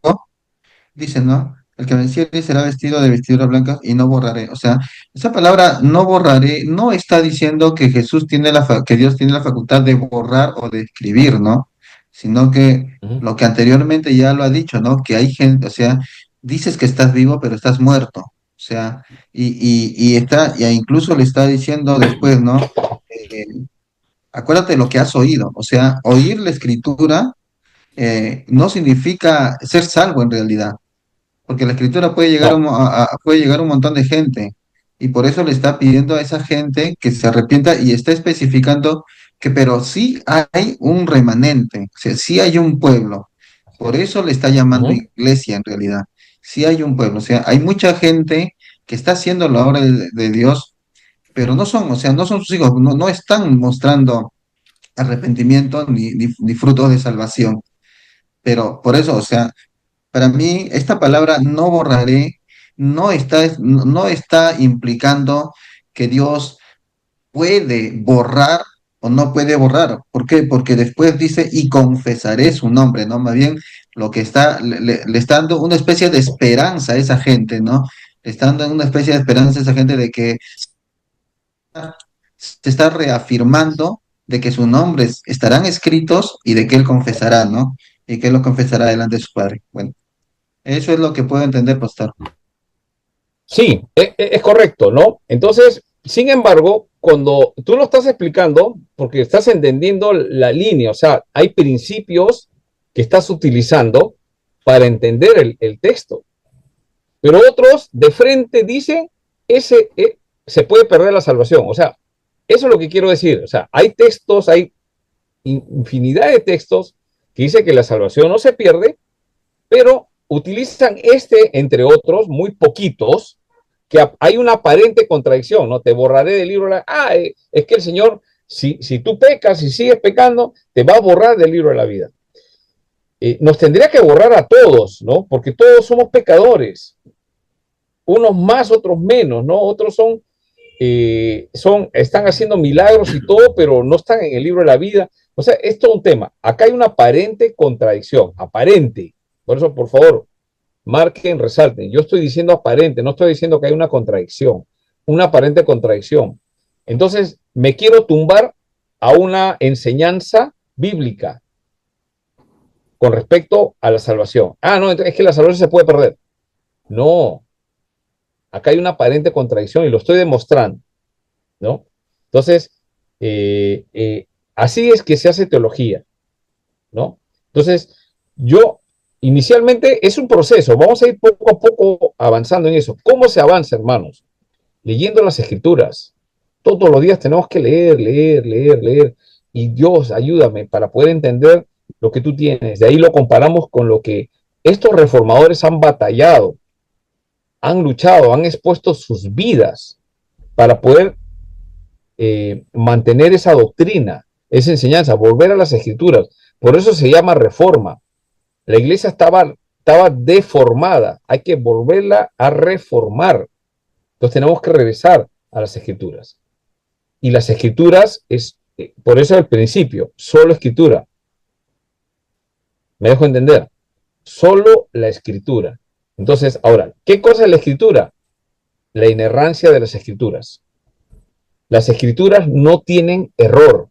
dice, ¿no? El que venciere será vestido de vestiduras blancas y no borraré. O sea, esa palabra no borraré no está diciendo que Jesús tiene que Dios tiene la facultad de borrar o de escribir, ¿no? Sino que lo que anteriormente ya lo ha dicho, ¿no? Que hay gente, o sea, dices que estás vivo, pero estás muerto. O sea, y incluso le está diciendo después, ¿no? Acuérdate de lo que has oído. O sea, oír la escritura no significa ser salvo en realidad, porque la escritura puede llegar, puede llegar a un montón de gente, y por eso le está pidiendo a esa gente que se arrepienta y está especificando que, pero sí hay un remanente, o sea, sí hay un pueblo, por eso le está llamando iglesia en realidad, sí hay un pueblo, o sea, hay mucha gente que está haciendo la obra de Dios, pero no son, o sea, no son sus hijos, no están mostrando arrepentimiento ni frutos de salvación. Pero por eso, o sea, para mí esta palabra no borraré no está implicando que Dios puede borrar o no puede borrar. ¿Por qué? Porque después dice, y confesaré su nombre, ¿no? Más bien lo que le está dando una especie de esperanza a esa gente, ¿no? Le está dando una especie de esperanza a esa gente de que se está reafirmando de que sus nombres estarán escritos y de que él confesará, ¿no? Y que él lo confesará delante de su Padre. Bueno, eso es lo que puedo entender, pastor. Sí, es correcto, ¿no? Entonces, sin embargo, cuando tú lo estás explicando, porque estás entendiendo la línea, o sea, hay principios que estás utilizando para entender el texto, pero otros de frente dicen, se puede perder la salvación, o sea, eso es lo que quiero decir, o sea, hay textos, hay infinidad de textos que dicen que la salvación no se pierde, pero utilizan entre otros, muy poquitos, que hay una aparente contradicción, ¿no? Te borraré del libro de la... es que el Señor, si tú pecas y sigues pecando, te va a borrar del libro de la vida. Nos tendría que borrar a todos, ¿no? Porque todos somos pecadores. Unos más, otros menos, ¿no? Otros están haciendo milagros y todo, pero no están en el libro de la vida. O sea, es todo un tema. Acá hay una aparente contradicción, aparente. Por eso, por favor, marquen, resalten. Yo estoy diciendo aparente, no estoy diciendo que hay una contradicción, una aparente contradicción. Entonces, me quiero tumbar a una enseñanza bíblica con respecto a la salvación. No, es que la salvación se puede perder. No, acá hay una aparente contradicción y lo estoy demostrando, ¿no? Entonces, así es que se hace teología, ¿no? Entonces, yo inicialmente es un proceso, vamos a ir poco a poco avanzando en eso. ¿Cómo se avanza, hermanos? Leyendo las escrituras. Todos los días tenemos que leer, y Dios, ayúdame para poder entender lo que tú tienes. De ahí lo comparamos con lo que estos reformadores han batallado, han luchado, han expuesto sus vidas para poder mantener esa doctrina, esa enseñanza, volver a las escrituras. Por eso se llama reforma. La iglesia estaba deformada, hay que volverla a reformar. Entonces tenemos que regresar a las escrituras. Y las escrituras por eso el principio, solo escritura. ¿Me dejo entender? Solo la escritura. Entonces, ahora, ¿qué cosa es la escritura? La inerrancia de las escrituras. Las escrituras no tienen error.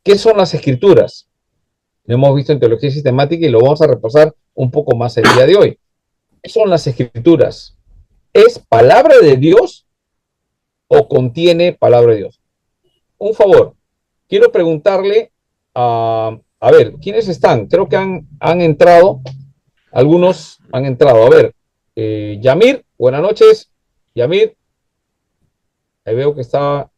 ¿Qué son las escrituras? Lo hemos visto en teología sistemática y lo vamos a repasar un poco más el día de hoy. ¿Qué son las escrituras? ¿Es palabra de Dios o contiene palabra de Dios? Un favor, quiero preguntarle a ver, ¿quiénes están? Creo que han entrado, algunos han entrado. A ver, Yamir, buenas noches. Yamir, ahí veo que está.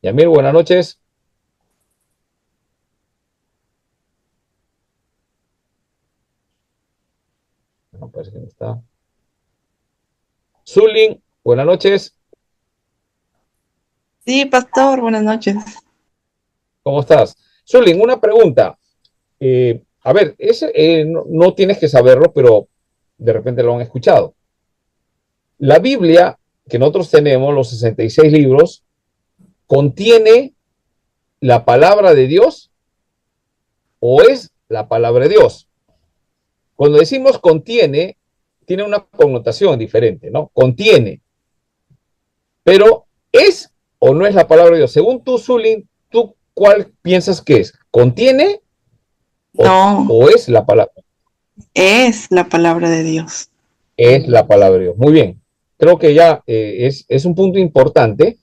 Yamir, buenas noches. No, parece que no está. Zulin, buenas noches. Sí, pastor, buenas noches. ¿Cómo estás? Zulin, una pregunta. A ver, no tienes que saberlo, pero de repente lo han escuchado. La Biblia que nosotros tenemos, los 66 libros, contiene la palabra de Dios o es la palabra de Dios. Cuando decimos contiene, tiene una connotación diferente, ¿no? Contiene. Pero ¿es o no es la palabra de Dios? Según tú, Zulin, ¿tú cuál piensas que es? ¿Contiene No, o es la palabra? es la palabra de Dios. Es la palabra de Dios. Muy bien. Creo que ya es un punto importante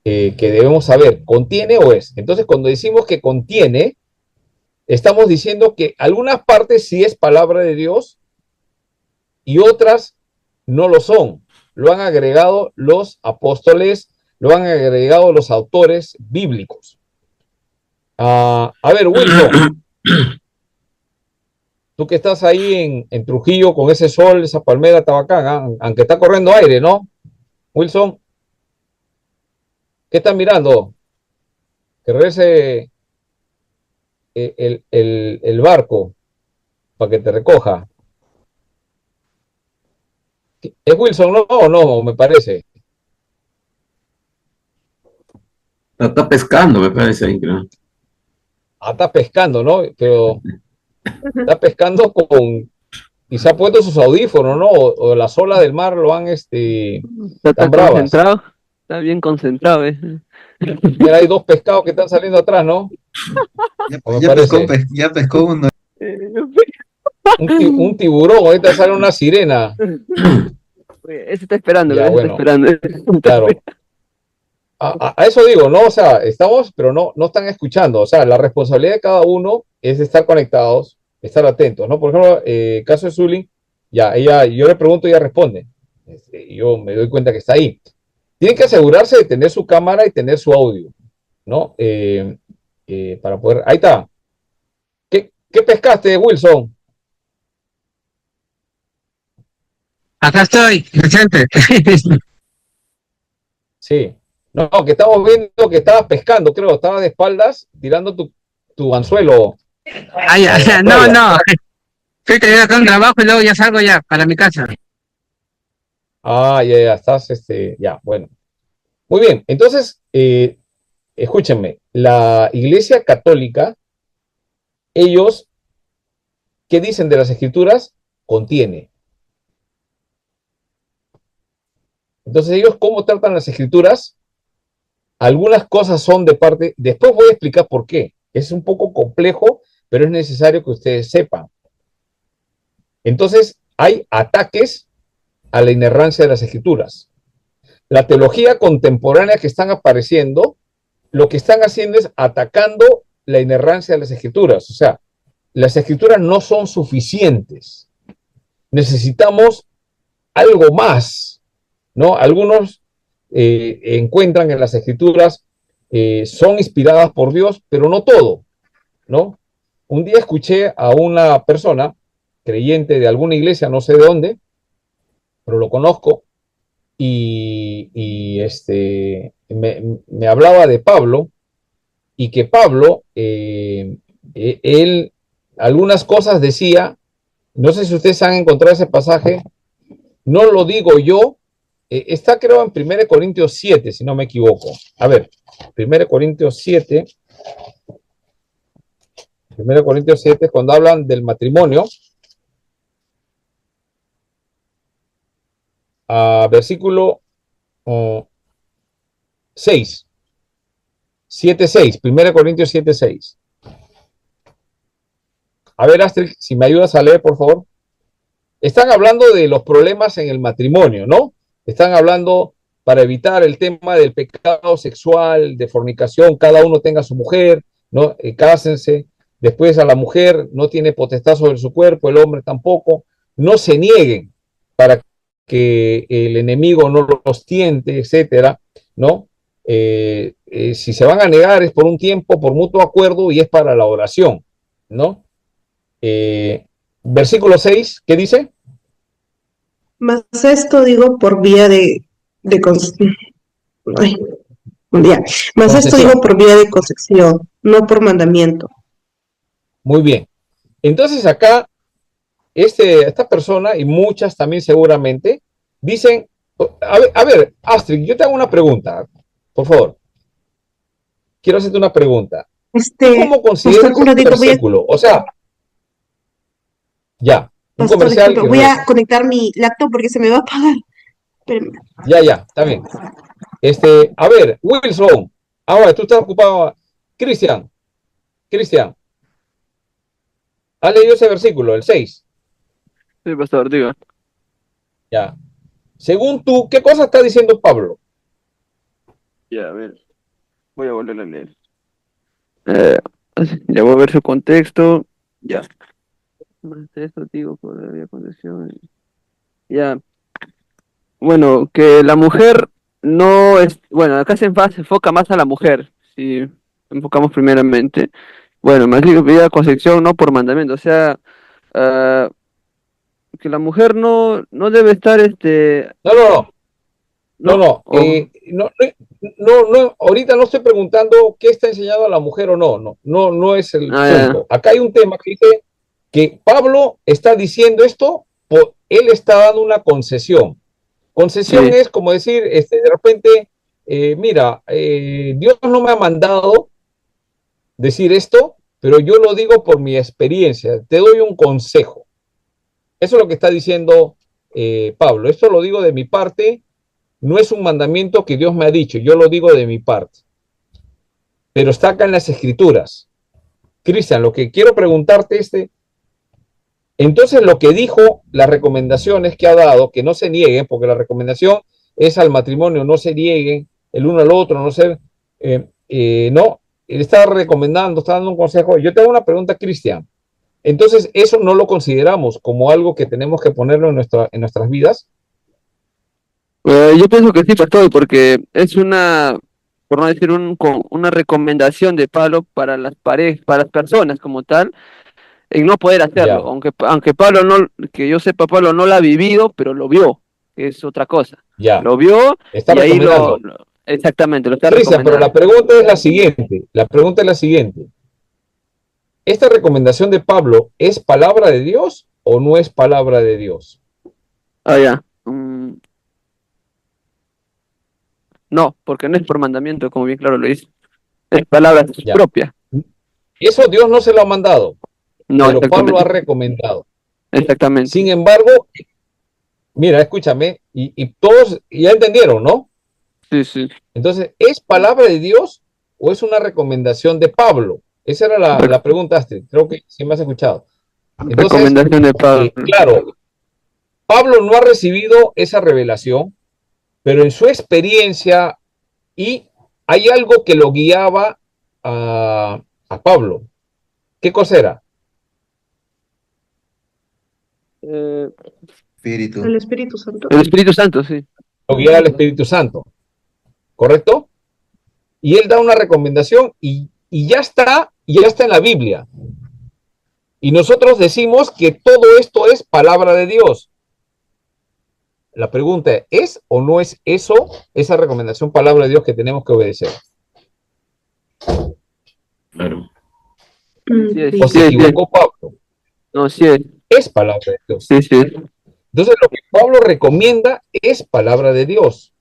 que debemos saber. ¿Contiene o es? Entonces, cuando decimos que contiene, estamos diciendo que algunas partes sí es palabra de Dios y otras no lo son. Lo han agregado los apóstoles, lo han agregado los autores bíblicos. A ver, Wilson, tú que estás ahí en Trujillo con ese sol, esa palmera tabacán, aunque está corriendo aire, ¿no? Wilson, ¿qué estás mirando? Que regrese el barco para que te recoja. ¿Es Wilson? No, no, me parece. Está pescando, me parece ahí, creo. Está pescando, ¿no? Pero está pescando y se ha puesto sus audífonos, ¿no? O las olas del mar lo han, Está tan bravas. concentrado, está bien concentrado, Mira, hay dos pescados que están saliendo atrás, ¿no? Ya, ¿O me ya pescó, parece? ya pescó uno. Un tiburón, ahorita sale una sirena. Ese está esperando, Ya, ese está bueno, esperando. claro. A eso digo, ¿no? O sea, estamos, pero no están escuchando. O sea, la responsabilidad de cada uno es estar conectados, estar atentos, ¿no? Por ejemplo, caso de Zully, ya, yo le pregunto y ella responde. Yo me doy cuenta que está ahí. Tienen que asegurarse de tener su cámara y tener su audio, ¿no? Para poder. Ahí está. ¿Qué pescaste, Wilson? Acá estoy, presente. Sí. No, que estamos viendo que estabas pescando, creo. Estabas de espaldas tirando tu anzuelo. Ay, o sea, no, playa. no. Estoy teniendo acá un trabajo y luego ya salgo ya para mi casa. Ya, estás, ya, bueno. Muy bien, entonces, escúchenme, la Iglesia Católica, ellos, ¿qué dicen de las Escrituras? Contiene. Entonces, ellos, ¿cómo tratan las Escrituras? Algunas cosas son de parte, después voy a explicar por qué. Es un poco complejo, pero es necesario que ustedes sepan. Entonces, hay ataques a la inerrancia de las Escrituras. La teología contemporánea que están apareciendo, lo que están haciendo es atacando la inerrancia de las Escrituras. O sea, las Escrituras no son suficientes. Necesitamos algo más, ¿no? Algunos encuentran en las Escrituras, son inspiradas por Dios, pero no todo, ¿no? Un día escuché a una persona, creyente de alguna iglesia, no sé de dónde, pero lo conozco, me hablaba de Pablo, y que Pablo, él, algunas cosas decía, no sé si ustedes han encontrado ese pasaje, no lo digo yo, está creo en 1 Corintios 7, si no me equivoco. A ver, 1 Corintios 7, 1 Corintios 7, cuando hablan del matrimonio, versículo 6, 7:6, 1 Corintios 7:6. A ver, Astrid, si me ayudas a leer, por favor. Están hablando de los problemas en el matrimonio, ¿no? Están hablando para evitar el tema del pecado sexual, de fornicación, cada uno tenga su mujer, ¿no? Cásense. Después a la mujer no tiene potestad sobre su cuerpo, el hombre tampoco. No se nieguen para que el enemigo no los tiente, etcétera, ¿no? Si se van a negar es por un tiempo, por mutuo acuerdo y es para la oración, ¿no? Versículo 6, ¿qué dice? Mas esto digo por vía de ay, ya. Mas esto Concesión. digo por vía de concesión, no por mandamiento. Muy bien. Entonces acá, esta persona y muchas también seguramente dicen, a ver, Astrid, yo te hago una pregunta, por favor. Quiero hacerte una pregunta. ¿Cómo Pastor, consideras un este ratito, versículo? O sea, ya, un pastor, comercial disculpe, y voy a regreso. conectar mi laptop porque se me va a apagar. Espérenme. Ya, está bien. A ver, Wilson, ahora tú estás ocupado. Cristian, ¿has leído ese versículo, el 6? Sí, pastor, diga. Ya. Según tú, ¿qué cosa está diciendo Pablo? Ya, a ver. Voy a volver a leer. Ya voy a ver su contexto. Ya. Más de esto digo por la vía concesión. Ya. Bueno, que la mujer no es. Bueno, acá se enfoca más a la mujer. Si enfocamos primeramente. Bueno, más digo vía concesión, no por mandamiento. O sea, ah, que la mujer no debe estar No. ¿no? Ahorita no estoy preguntando qué está enseñado a la mujer o no es el punto. Acá hay un tema que dice que Pablo está diciendo esto, él está dando una concesión. Concesión Sí. es como decir, de repente, mira, Dios no me ha mandado decir esto, pero yo lo digo por mi experiencia, te doy un consejo, Eso es lo que está diciendo Pablo. Esto lo digo de mi parte, no es un mandamiento que Dios me ha dicho, yo lo digo de mi parte. Pero está acá en las Escrituras. Cristian, lo que quiero preguntarte es, entonces lo que dijo, las recomendaciones que ha dado, que no se nieguen, porque la recomendación es al matrimonio, no se nieguen el uno al otro, no ser, no, él está recomendando, está dando un consejo. Yo te hago una pregunta, Cristian. Entonces, ¿eso no lo consideramos como algo que tenemos que ponerlo en nuestras vidas? Yo pienso que sí, pastor, porque es una, por no decir una recomendación de Pablo para las parejas, para las personas como tal, en no poder hacerlo. Ya, Aunque Pablo no, que yo sepa, Pablo no lo ha vivido, pero lo vio, que es otra cosa. ya, Lo vio está y ahí recomendando. exactamente, lo está Cristian, pero la recomendando. pregunta es la siguiente, ¿esta recomendación de Pablo es palabra de Dios o no es palabra de Dios? Ah, ya. No, porque no es por mandamiento, como bien claro lo dice. Es palabra Ya, propia. eso Dios no se lo ha mandado, No, pero Pablo ha exactamente. recomendado. Exactamente. Sin embargo, mira, escúchame, y todos ya entendieron, ¿no? Sí, sí. Entonces, ¿es palabra de Dios o es una recomendación de Pablo? Esa era la pregunta, Astrid. Creo que sí me has escuchado. Entonces, Recomendación de Pablo. claro, Pablo no ha recibido esa revelación, pero en su experiencia y hay algo que lo guiaba a Pablo. ¿Qué cosa era? Eh, Espíritu. El Espíritu Santo. el Espíritu Santo, sí. Lo guiaba el Espíritu Santo, ¿correcto? Y él da una recomendación y ya está en la Biblia. Y nosotros decimos que todo esto es palabra de Dios. La pregunta es o no es eso, esa recomendación palabra de Dios que tenemos que obedecer. Claro. Sí es, O sí se es, sí es. equivocó Pablo. No, sí es. Es palabra de Dios. Sí, sí. Entonces lo que Pablo recomienda es palabra de Dios.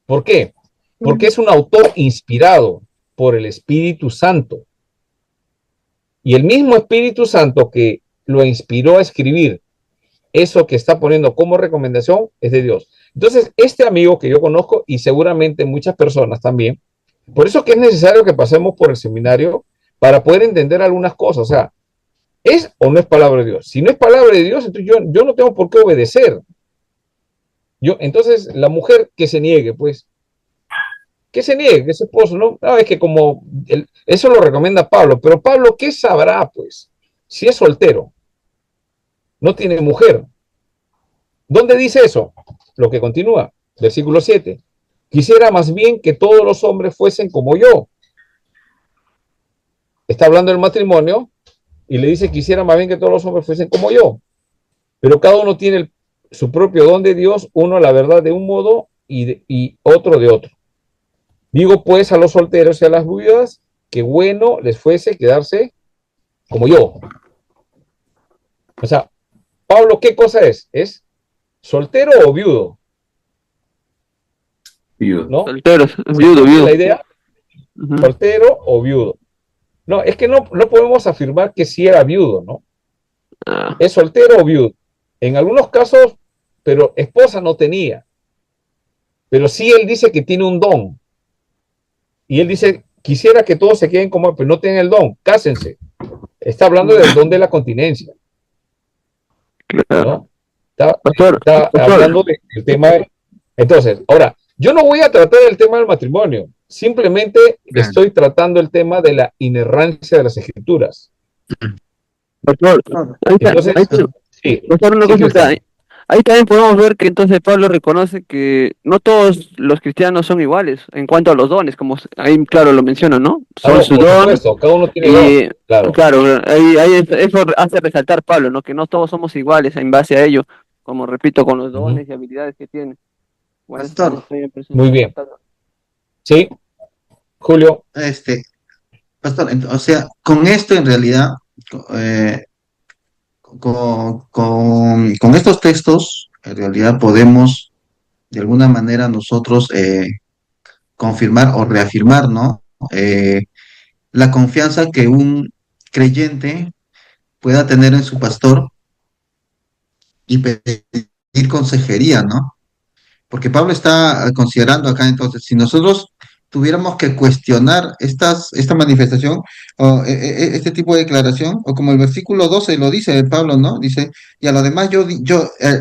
¿Por qué? Porque es un autor inspirado por el Espíritu Santo. Y el mismo Espíritu Santo que lo inspiró a escribir eso que está poniendo como recomendación es de Dios. Entonces, este amigo que yo conozco y seguramente muchas personas también, por eso que es necesario que pasemos por el seminario para poder entender algunas cosas. O sea, ¿es o no es palabra de Dios? Si no es palabra de Dios, entonces yo no tengo por qué obedecer. Entonces, la mujer que se niegue, pues, que se niegue, que es esposo, ¿no? No, es que como eso lo recomienda Pablo, pero Pablo, ¿qué sabrá, pues? Si es soltero, no tiene mujer. ¿Dónde dice eso? Lo que continúa, versículo 7. Quisiera más bien que todos los hombres fuesen como yo. Está hablando del matrimonio y le dice, quisiera más bien que todos los hombres fuesen como yo. Pero cada uno tiene su propio don de Dios, uno la verdad de un modo y otro de otro. Digo pues a los solteros y a las viudas que bueno les fuese quedarse como yo. O sea, Pablo, ¿qué cosa es? ¿Es soltero o viudo? Viudo. ¿No? Solteros, viudo, ¿Es viudo. la idea? Ujú. ¿Soltero o viudo? No, es que no podemos afirmar que sí era viudo, ¿no? Ah, ¿Es soltero o viudo? En algunos casos, pero esposa no tenía. Pero sí él dice que tiene un don. Y él dice, quisiera que todos se queden como él, pero no tienen el don, cásense. Está hablando del don de la continencia, claro. ¿no? Está, Pastor, está pastor. hablando del tema. Entonces, ahora, yo no voy a tratar el tema del matrimonio, simplemente Claro. estoy tratando el tema de la inerrancia de las escrituras. Pastor, ahí está, Entonces, sí, pastor, una sí, cosa Cristian. ahí también podemos ver que entonces Pablo reconoce que no todos los cristianos son iguales en cuanto a los dones, como ahí claro lo menciona, ¿no? Ah, Son no, su por don supuesto, cada uno tiene don, y claro. claro, ahí eso hace resaltar Pablo, ¿no? Que no todos somos iguales en base a ello, como repito, con los dones y habilidades que tiene. Bueno, Pastor, Muy bien. Sí, Julio. Pastor, o sea, con esto en realidad, eh, con estos textos, en realidad podemos de alguna manera nosotros confirmar o reafirmar, ¿no? La confianza que un creyente pueda tener en su pastor y pedir consejería, ¿no? Porque Pablo está considerando acá entonces, si nosotros tuviéramos que cuestionar esta manifestación o este tipo de declaración, o como el versículo 12 lo dice Pablo, ¿no? Dice, y a lo demás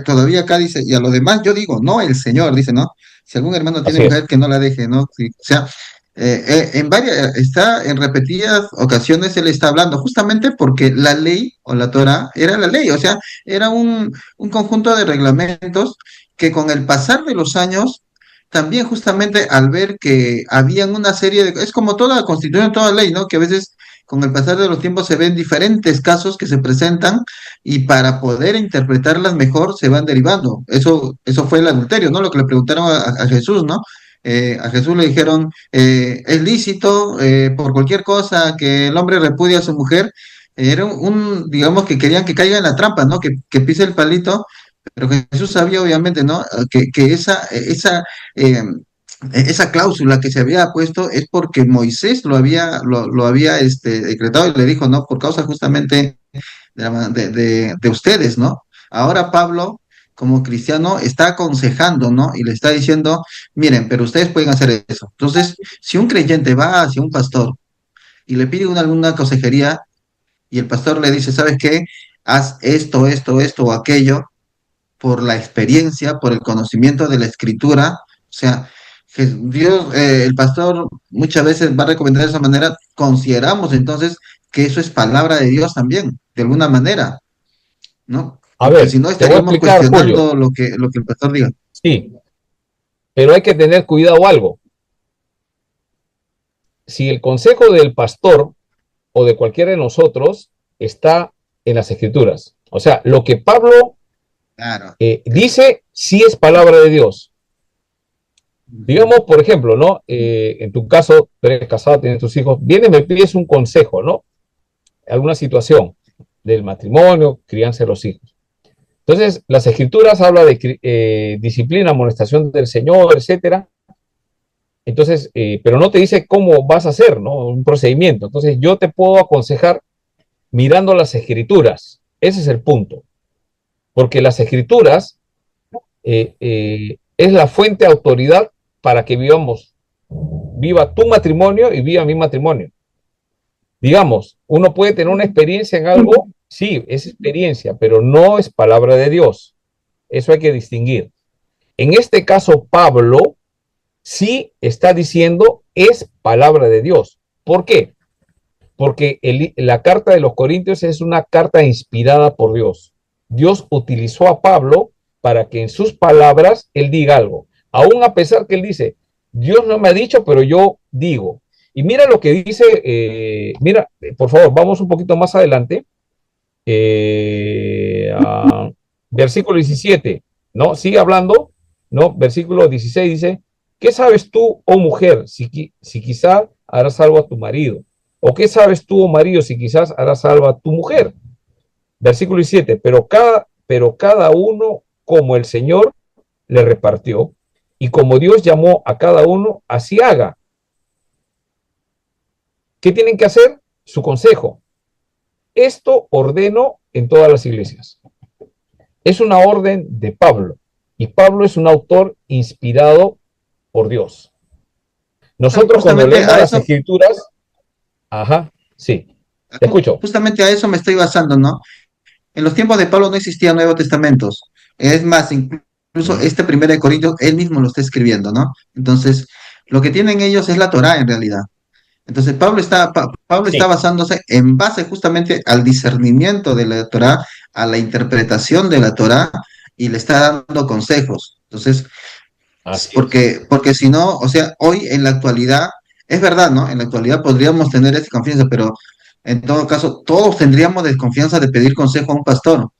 todavía acá dice, y a lo demás yo digo, no el Señor, dice, ¿no? Si algún hermano tiene Así es. mujer, que no la deje, ¿no? O sea, está en repetidas ocasiones él está hablando, justamente porque la ley o la Torah era la ley, o sea, era un conjunto de reglamentos que con el pasar de los años, también justamente al ver que habían una serie de, es como toda constitución, toda ley, ¿no? Que a veces con el pasar de los tiempos se ven diferentes casos que se presentan y para poder interpretarlas mejor se van derivando. Eso fue el adulterio, ¿no? Lo que le preguntaron a Jesús, ¿no? A Jesús le dijeron, es lícito por cualquier cosa que el hombre repudie a su mujer. Era digamos que querían que caiga en la trampa, ¿no? Que pise el palito, pero Jesús sabía obviamente, ¿no? Que eh, esa cláusula que se había puesto es porque Moisés lo había decretado y le dijo, ¿no? Por causa justamente de ustedes, ¿no? Ahora Pablo, como cristiano, está aconsejando, ¿no? Y le está diciendo, miren, pero ustedes pueden hacer eso. Entonces, si un creyente va hacia un pastor y le pide alguna consejería y el pastor le dice, ¿sabes qué? Haz esto o aquello, por la experiencia, por el conocimiento de la escritura. O sea, Dios, el pastor muchas veces va a recomendar de esa manera. Consideramos entonces que eso es palabra de Dios también, de alguna manera, ¿no? A Porque ver, si no te voy a estaríamos explicar, Julio. cuestionando lo que el pastor diga. Sí, pero hay que tener cuidado algo. Si el consejo del pastor o de cualquiera de nosotros está en las escrituras, o sea, lo que Pablo Claro. dice sí es palabra de Dios. Digamos, por ejemplo, ¿no? En tu caso, tú eres casado, tienes tus hijos, vienes, me pides un consejo, ¿no? Alguna situación del matrimonio, crianza de los hijos. Entonces, las escrituras hablan de disciplina, amonestación del Señor, etcétera. Entonces, pero no te dice cómo vas a hacer, ¿no? Un procedimiento. Entonces, yo te puedo aconsejar mirando las escrituras. Ese es el punto. Porque las escrituras es la fuente de autoridad para que vivamos. Viva tu matrimonio y viva mi matrimonio. Digamos, uno puede tener una experiencia en algo, sí, es experiencia, pero no es palabra de Dios. Eso hay que distinguir. En este caso, Pablo sí está diciendo es palabra de Dios. ¿Por qué? Porque la carta de los Corintios es una carta inspirada por Dios. Dios utilizó a Pablo para que en sus palabras él diga algo. Aún a pesar que él dice, Dios no me ha dicho, pero yo digo. Y mira lo que dice, mira, por favor, vamos un poquito más adelante. Versículo 17, ¿no? Sigue hablando, ¿no? Versículo 16 dice, ¿qué sabes tú, oh mujer, si quizá harás salvo a tu marido? ¿O qué sabes tú, oh marido, si quizás harás salvo a tu mujer? Versículo 17, pero cada uno como el Señor le repartió, y como Dios llamó a cada uno, así haga. ¿Qué tienen que hacer? Su consejo. Esto ordeno en todas las iglesias. Es una orden de Pablo, y Pablo es un autor inspirado por Dios. Nosotros cuando leemos las escrituras, ajá, sí, te escucho. Justamente a eso me estoy basando, ¿no? En los tiempos de Pablo no existían Nuevos Testamentos. Es más, incluso este primero de Corintios, él mismo lo está escribiendo, ¿no? Entonces, lo que tienen ellos es la Torá en realidad. Entonces, Pablo está basándose en base justamente al discernimiento de la Torá, a la interpretación de la Torá, y le está dando consejos. Entonces, porque si no, o sea, hoy en la actualidad, es verdad, ¿no? En la actualidad podríamos tener esa confianza, pero en todo caso, todos tendríamos desconfianza de pedir consejo a un pastor.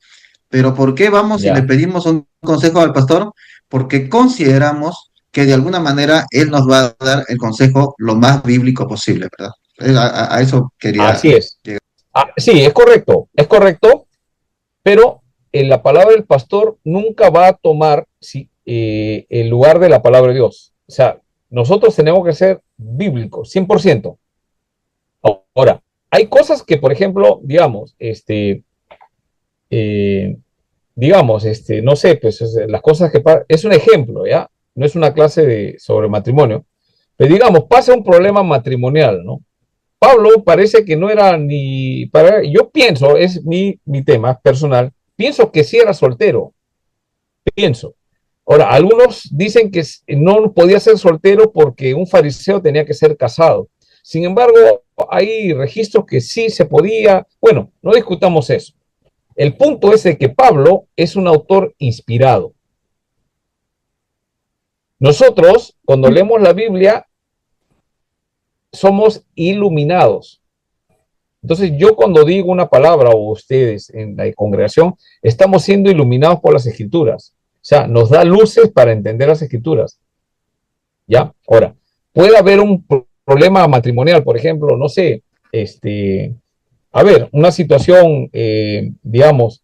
Pero ¿por qué vamos y le pedimos un consejo al pastor? Porque consideramos que de alguna manera él nos va a dar el consejo lo más bíblico posible, ¿verdad? A eso quería. Así es. Sí, es correcto, pero en la palabra del pastor nunca va a tomar el lugar de la palabra de Dios. O sea, nosotros tenemos que ser bíblicos, 100%. Ahora, hay cosas que, por ejemplo, digamos, digamos, no sé, pues las cosas que pasan, es un ejemplo, ¿ya? No es una clase sobre matrimonio, pero digamos, pasa un problema matrimonial, ¿no? Pablo parece que no era ni para, yo pienso, es mi tema personal, pienso que sí era soltero, pienso. Ahora, algunos dicen que no podía ser soltero porque un fariseo tenía que ser casado. Sin embargo, hay registros que sí se podía. Bueno, no discutamos eso. El punto es de que Pablo es un autor inspirado. Nosotros, cuando leemos la Biblia, somos iluminados. Entonces, yo cuando digo una palabra, o ustedes en la congregación, estamos siendo iluminados por las Escrituras. O sea, nos da luces para entender las Escrituras. ¿Ya? Ahora, puede haber un problema matrimonial, por ejemplo, no sé, a ver, una situación, digamos,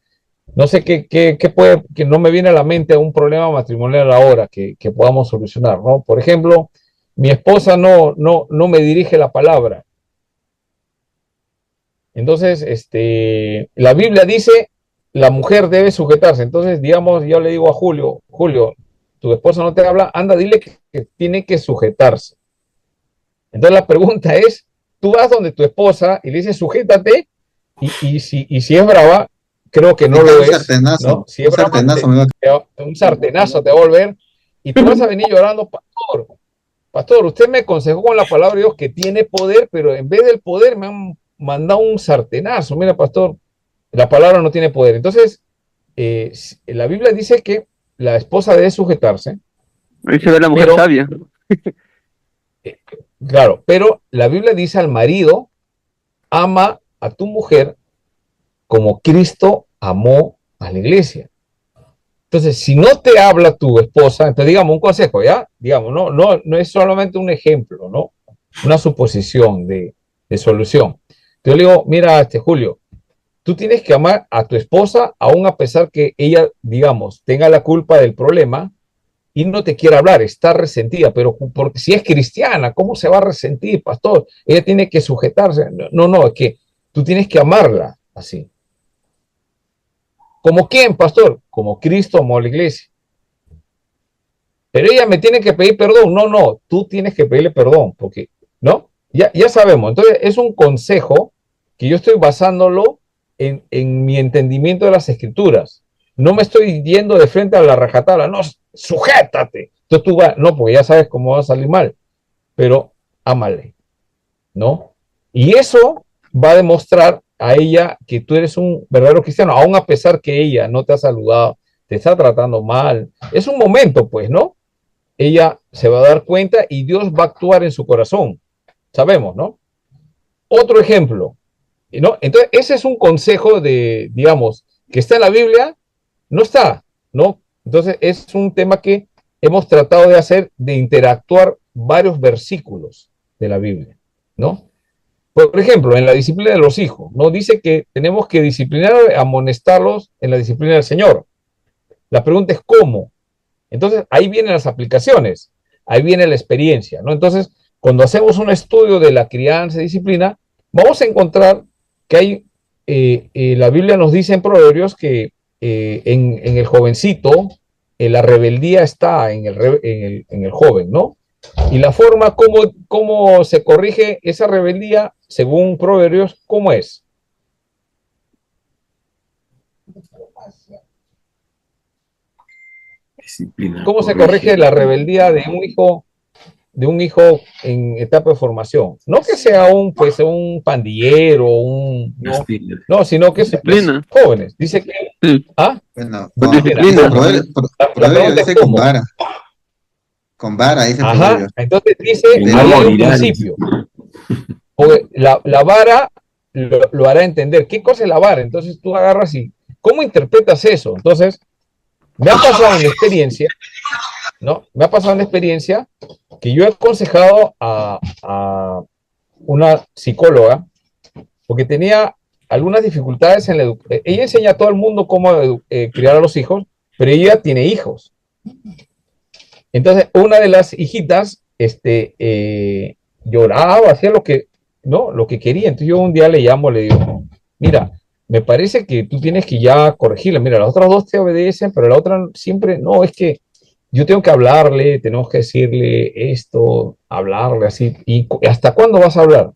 no sé qué puede, que no me viene a la mente un problema matrimonial ahora que podamos solucionar, ¿no? Por ejemplo, mi esposa no me dirige la palabra. Entonces, la Biblia dice, la mujer debe sujetarse. Entonces, digamos, yo le digo a Julio, tu esposa no te habla, anda, dile que tiene que sujetarse. Entonces la pregunta es, tú vas donde tu esposa y le dices, sujétate, y si es brava, creo que no lo es, sartenazo, ¿no? Si es brava, un sartenazo te va a volver, y tú vas a venir llorando, pastor, usted me aconsejó con la palabra de Dios que tiene poder, pero en vez del poder me han mandado un sartenazo. Mira, pastor, la palabra no tiene poder. Entonces, la Biblia dice que la esposa debe sujetarse. Ahí se ve la mujer sabia. Claro, pero la Biblia dice al marido, ama a tu mujer como Cristo amó a la iglesia. Entonces, si no te habla tu esposa, entonces digamos un consejo, ¿ya? Digamos, no es solamente un ejemplo, ¿no? Una suposición de solución. Yo le digo, mira, Julio, tú tienes que amar a tu esposa, aun a pesar que ella, digamos, tenga la culpa del problema y no te quiere hablar, está resentida, pero porque si es cristiana, ¿cómo se va a resentir, pastor? Ella tiene que sujetarse. No, es que tú tienes que amarla así. ¿Como quién, pastor? Como Cristo amó a la iglesia. Pero ella me tiene que pedir perdón. No, tú tienes que pedirle perdón, porque, ¿no? Ya sabemos. Entonces, es un consejo que yo estoy basándolo en mi entendimiento de las Escrituras. No me estoy yendo de frente a la rajatabla, no, sujétate. Entonces tú vas, no, porque ya sabes cómo va a salir mal, pero ámale, ¿no? Y eso va a demostrar a ella que tú eres un verdadero cristiano, aun a pesar que ella no te ha saludado, te está tratando mal. Es un momento, pues, ¿no? Ella se va a dar cuenta y Dios va a actuar en su corazón. Sabemos, ¿no? Otro ejemplo, ¿no? Entonces, ese es un consejo de, digamos, que está en la Biblia, no está, ¿no? Entonces, es un tema que hemos tratado de hacer, de interactuar varios versículos de la Biblia, ¿no? Por ejemplo, en la disciplina de los hijos, ¿no? Dice que tenemos que disciplinar, amonestarlos en la disciplina del Señor. La pregunta es ¿cómo? Entonces, ahí vienen las aplicaciones, ahí viene la experiencia, ¿no? Entonces, cuando hacemos un estudio de la crianza y disciplina, vamos a encontrar que hay, la Biblia nos dice en Proverbios que en el jovencito, la rebeldía está en el joven, ¿no? Y la forma como se corrige esa rebeldía, según Proverbios, ¿cómo es? Disciplina. ¿Cómo se corrige la rebeldía de un hijo en etapa de formación? No que sea un pandillero, no, sino que es jóvenes. Dice que bueno, disciplina. Proverbio dice con vara. Con vara, dice Proverbio. Entonces dice, ahí hay un principio. La vara lo hará entender. ¿Qué cosa es la vara? Entonces tú agarras y, ¿cómo interpretas eso? Entonces, me ha pasado una experiencia, ¿no? Me ha pasado una experiencia que yo he aconsejado a una psicóloga porque tenía algunas dificultades en la educación. Ella enseña a todo el mundo cómo criar a los hijos, pero ella tiene hijos. Entonces, una de las hijitas lloraba, hacía lo que quería. Entonces yo un día le llamo, le digo, mira, me parece que tú tienes que ya corregirla. Mira, las otras dos te obedecen, pero la otra siempre, no, es que yo tengo que hablarle, tenemos que decirle esto, hablarle así. ¿Y hasta cuándo vas a hablar?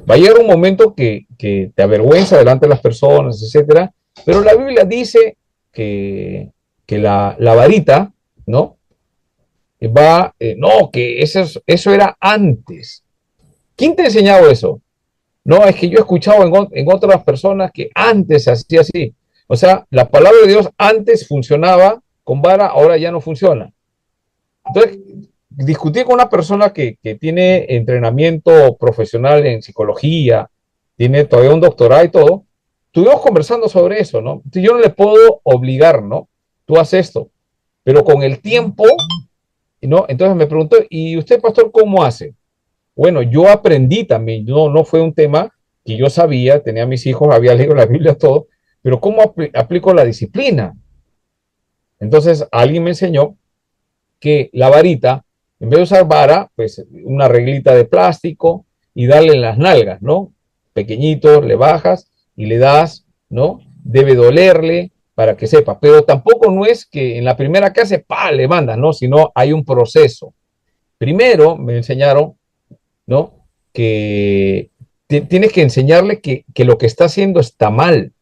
Va a llegar un momento que te avergüenza delante de las personas, etcétera, pero la Biblia dice que la varita, ¿no? No, que eso era antes. ¿Quién te ha enseñado eso? No, es que yo he escuchado en otras personas que antes se hacía así. O sea, la palabra de Dios antes funcionaba con vara, ahora ya no funciona. Entonces, discutí con una persona que tiene entrenamiento profesional en psicología, tiene todavía un doctorado y todo. Estuvimos conversando sobre eso, ¿no? Entonces, yo no le puedo obligar, ¿no? Tú haces esto. Pero con el tiempo, ¿no? Entonces me preguntó, ¿y usted, pastor, cómo hace? Bueno, yo aprendí también, no fue un tema que yo sabía, tenía mis hijos, había leído la Biblia, todo, pero ¿cómo aplico la disciplina? Entonces alguien me enseñó que la varita, en vez de usar vara, pues una reglita de plástico y darle en las nalgas, ¿no? Pequeñito, le bajas y le das, ¿no? Debe dolerle para que sepa, pero tampoco no es que en la primera que hace, ¡pa!, le mandas, ¿no? Sino hay un proceso. Primero me enseñaron, ¿no? Que tienes que enseñarle que lo que está haciendo está mal,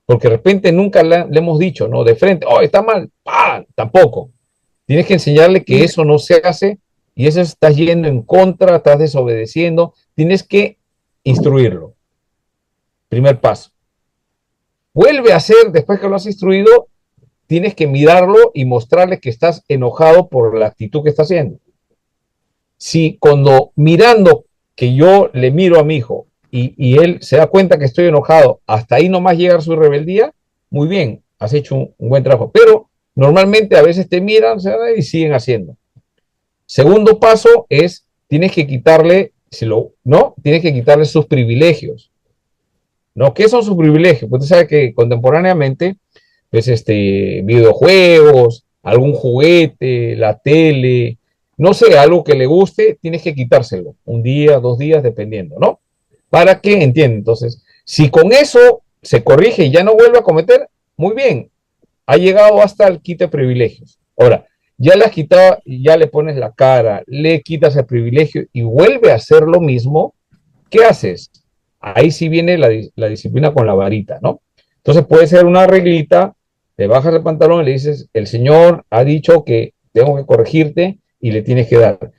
porque de repente nunca le hemos dicho, ¿no? De frente, oh, está mal, ¡pah! Tampoco. Tienes que enseñarle que eso no se hace y eso estás yendo en contra, estás desobedeciendo, tienes que instruirlo. Primer paso. Vuelve a hacer, después que lo has instruido, tienes que mirarlo y mostrarle que estás enojado por la actitud que está haciendo. Si cuando mirando que yo le miro a mi hijo y él se da cuenta que estoy enojado, hasta ahí nomás llega su rebeldía, muy bien, has hecho un buen trabajo. Pero normalmente a veces te miran y siguen haciendo. Segundo paso es, tienes que quitarle, ¿no? Tienes que quitarle sus privilegios. ¿No? ¿Qué son sus privilegios? Pues usted sabe que contemporáneamente, pues videojuegos, algún juguete, la tele, no sé, algo que le guste, tienes que quitárselo. Un día, 2 días, dependiendo, ¿no? Para que entienda. Entonces, si con eso se corrige y ya no vuelve a cometer, muy bien, ha llegado hasta el quite de privilegios. Ahora, ya le has quitado, ya le pones la cara, le quitas el privilegio y vuelve a hacer lo mismo, ¿qué haces? Ahí sí viene la disciplina con la varita, ¿no? Entonces puede ser una reglita, te bajas el pantalón y le dices, el Señor ha dicho que tengo que corregirte y le tienes que dar.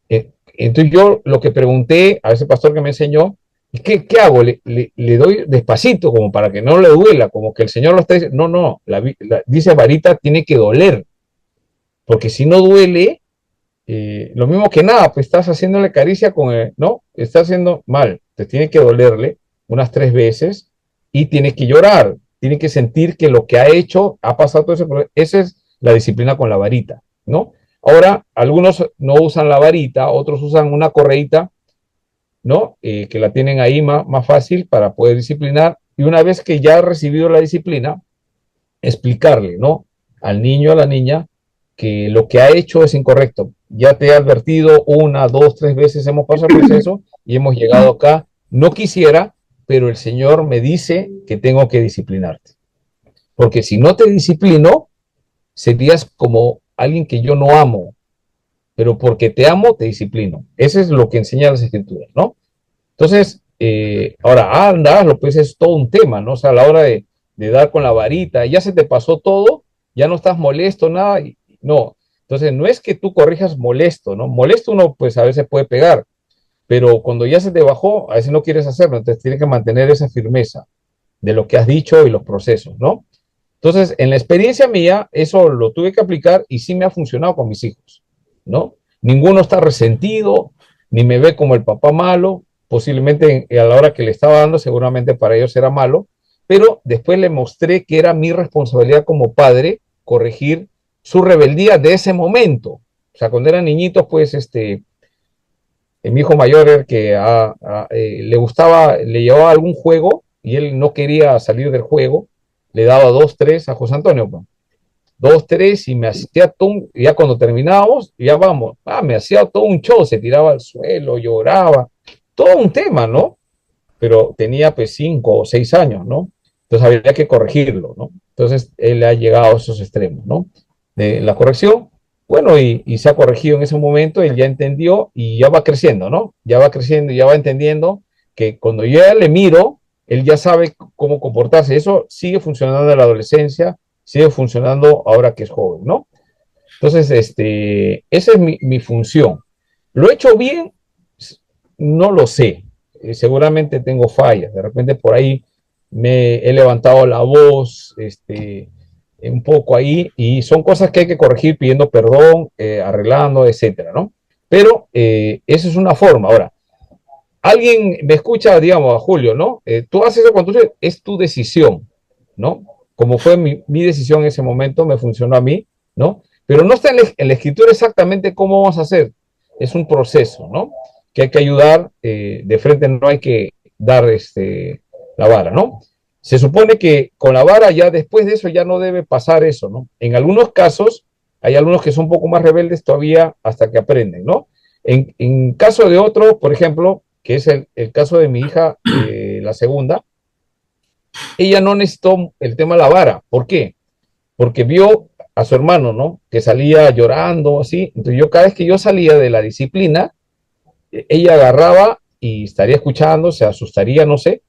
Entonces yo lo que pregunté a ese pastor que me enseñó, ¿qué hago? Le doy despacito como para que no le duela, como que el Señor lo está diciendo. No, dice varita tiene que doler, porque si no duele, lo mismo que nada, pues estás haciéndole caricia con él, ¿no? Estás haciendo mal, te tiene que dolerle unas 3 veces y tiene que llorar, tiene que sentir que lo que ha hecho ha pasado todo ese proceso. Esa es la disciplina con la varita, ¿no? Ahora, algunos no usan la varita, otros usan una correíta, ¿no? Que la tienen ahí más fácil para poder disciplinar. Y una vez que ya ha recibido la disciplina, explicarle, ¿no? Al niño, a la niña, que lo que ha hecho es incorrecto. Ya te he advertido 1, 2, 3 veces, hemos pasado el proceso y hemos llegado acá. No quisiera, pero el Señor me dice que tengo que disciplinarte. Porque si no te disciplino, serías como alguien que yo no amo, pero porque te amo, te disciplino. Eso es lo que enseñan las Escrituras, ¿no? Entonces, ahora, hazlo, pues es todo un tema, ¿no? O sea, a la hora de dar con la varita, ya se te pasó todo, ya no estás molesto, nada, no. Entonces, no es que tú corrijas molesto, ¿no? Molesto uno, pues a veces puede pegar, pero cuando ya se te bajó, a veces no quieres hacerlo, entonces tienes que mantener esa firmeza de lo que has dicho y los procesos, ¿no? Entonces, en la experiencia mía, eso lo tuve que aplicar y sí me ha funcionado con mis hijos, ¿no? Ninguno está resentido, ni me ve como el papá malo, posiblemente a la hora que le estaba dando, seguramente para ellos era malo, pero después le mostré que era mi responsabilidad como padre corregir su rebeldía de ese momento. O sea, cuando eran niñitos, pues mi hijo mayor era que le gustaba, le llevaba algún juego y él no quería salir del juego, le daba 2, 3 a José Antonio, pues. 2, 3 y me hacía todo, ya cuando terminábamos, ya vamos, me hacía todo un show, se tiraba al suelo, lloraba, todo un tema, ¿no? Pero tenía pues 5 o 6 años, ¿no? Entonces habría que corregirlo, ¿no? Entonces él ha llegado a esos extremos, ¿no? De la corrección, bueno, y se ha corregido en ese momento, él ya entendió y ya va creciendo, ¿no? Ya va creciendo, ya va entendiendo que cuando yo ya le miro, él ya sabe cómo comportarse. Eso sigue funcionando en la adolescencia, sigue funcionando ahora que es joven, ¿no? Entonces, esa es mi función. ¿Lo he hecho bien? No lo sé. Seguramente tengo fallas. De repente por ahí me he levantado la voz, un poco ahí, y son cosas que hay que corregir pidiendo perdón, arreglando, etcétera, ¿no? Pero esa es una forma. Ahora, alguien me escucha, digamos, a Julio, ¿no? Tú haces eso cuando tú es tu decisión, ¿no? Como fue mi decisión en ese momento, me funcionó a mí, ¿no? Pero no está en la escritura exactamente cómo vamos a hacer. Es un proceso, ¿no? Que hay que ayudar, de frente no hay que dar la vara, ¿no? Se supone que con la vara ya después de eso ya no debe pasar eso, ¿no? En algunos casos, hay algunos que son un poco más rebeldes todavía hasta que aprenden, ¿no? En caso de otros, por ejemplo, que es el caso de mi hija, la segunda, ella no necesitó el tema de la vara. ¿Por qué? Porque vio a su hermano, ¿no? Que salía llorando, así. Entonces yo cada vez que yo salía de la disciplina, ella agarraba y estaría escuchando, se asustaría, no sé,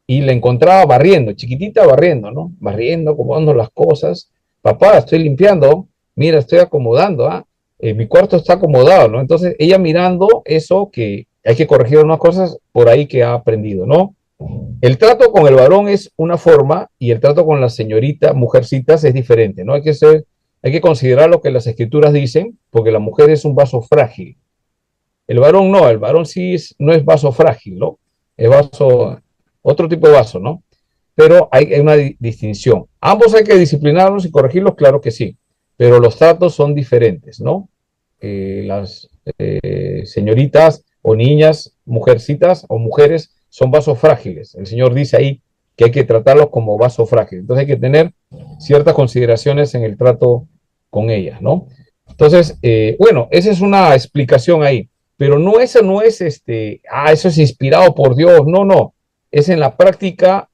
y la encontraba barriendo, chiquitita barriendo, ¿no? Barriendo, acomodando las cosas. Papá, estoy limpiando, mira, estoy acomodando, ¿ah? Mi cuarto está acomodado, ¿no? Entonces ella mirando eso, que hay que corregir unas cosas por ahí que ha aprendido, ¿no? El trato con el varón es una forma y el trato con las señoritas, mujercitas, es diferente, ¿no? Hay que considerar lo que las escrituras dicen, porque la mujer es un vaso frágil. El varón no, el varón sí no es vaso frágil, ¿no? Es vaso, otro tipo de vaso, ¿no? Pero hay una distinción. Ambos hay que disciplinarlos y corregirlos, claro que sí, pero los tratos son diferentes, ¿no? Las señoritas o niñas, mujercitas o mujeres son vasos frágiles. El Señor dice ahí que hay que tratarlos como vaso frágil. Entonces hay que tener ciertas consideraciones en el trato con ellas, ¿no? Entonces, bueno, esa es una explicación ahí, pero no, eso no es eso es inspirado por Dios, no, no, es en la práctica,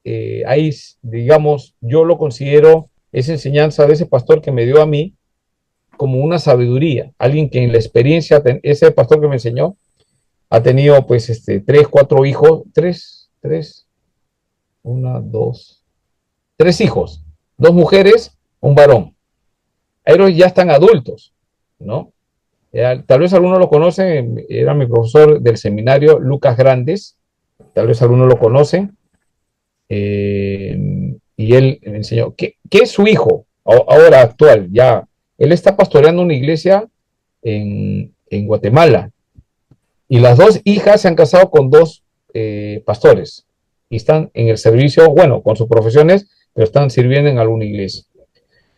ahí, digamos, yo lo considero, esa enseñanza de ese pastor que me dio a mí, como una sabiduría, alguien que en la experiencia, ese pastor que me enseñó, ha tenido pues tres, cuatro hijos, tres hijos, dos mujeres, un varón. Ellos ya están adultos, ¿no? Tal vez algunos lo conocen, era mi profesor del seminario, Lucas Grandes, tal vez algunos lo conocen, y él me enseñó, ¿qué es su hijo ahora actual? Ya, él está pastoreando una iglesia en Guatemala, y las dos hijas se han casado con dos pastores, y están en el servicio, bueno, con sus profesiones, pero están sirviendo en alguna iglesia.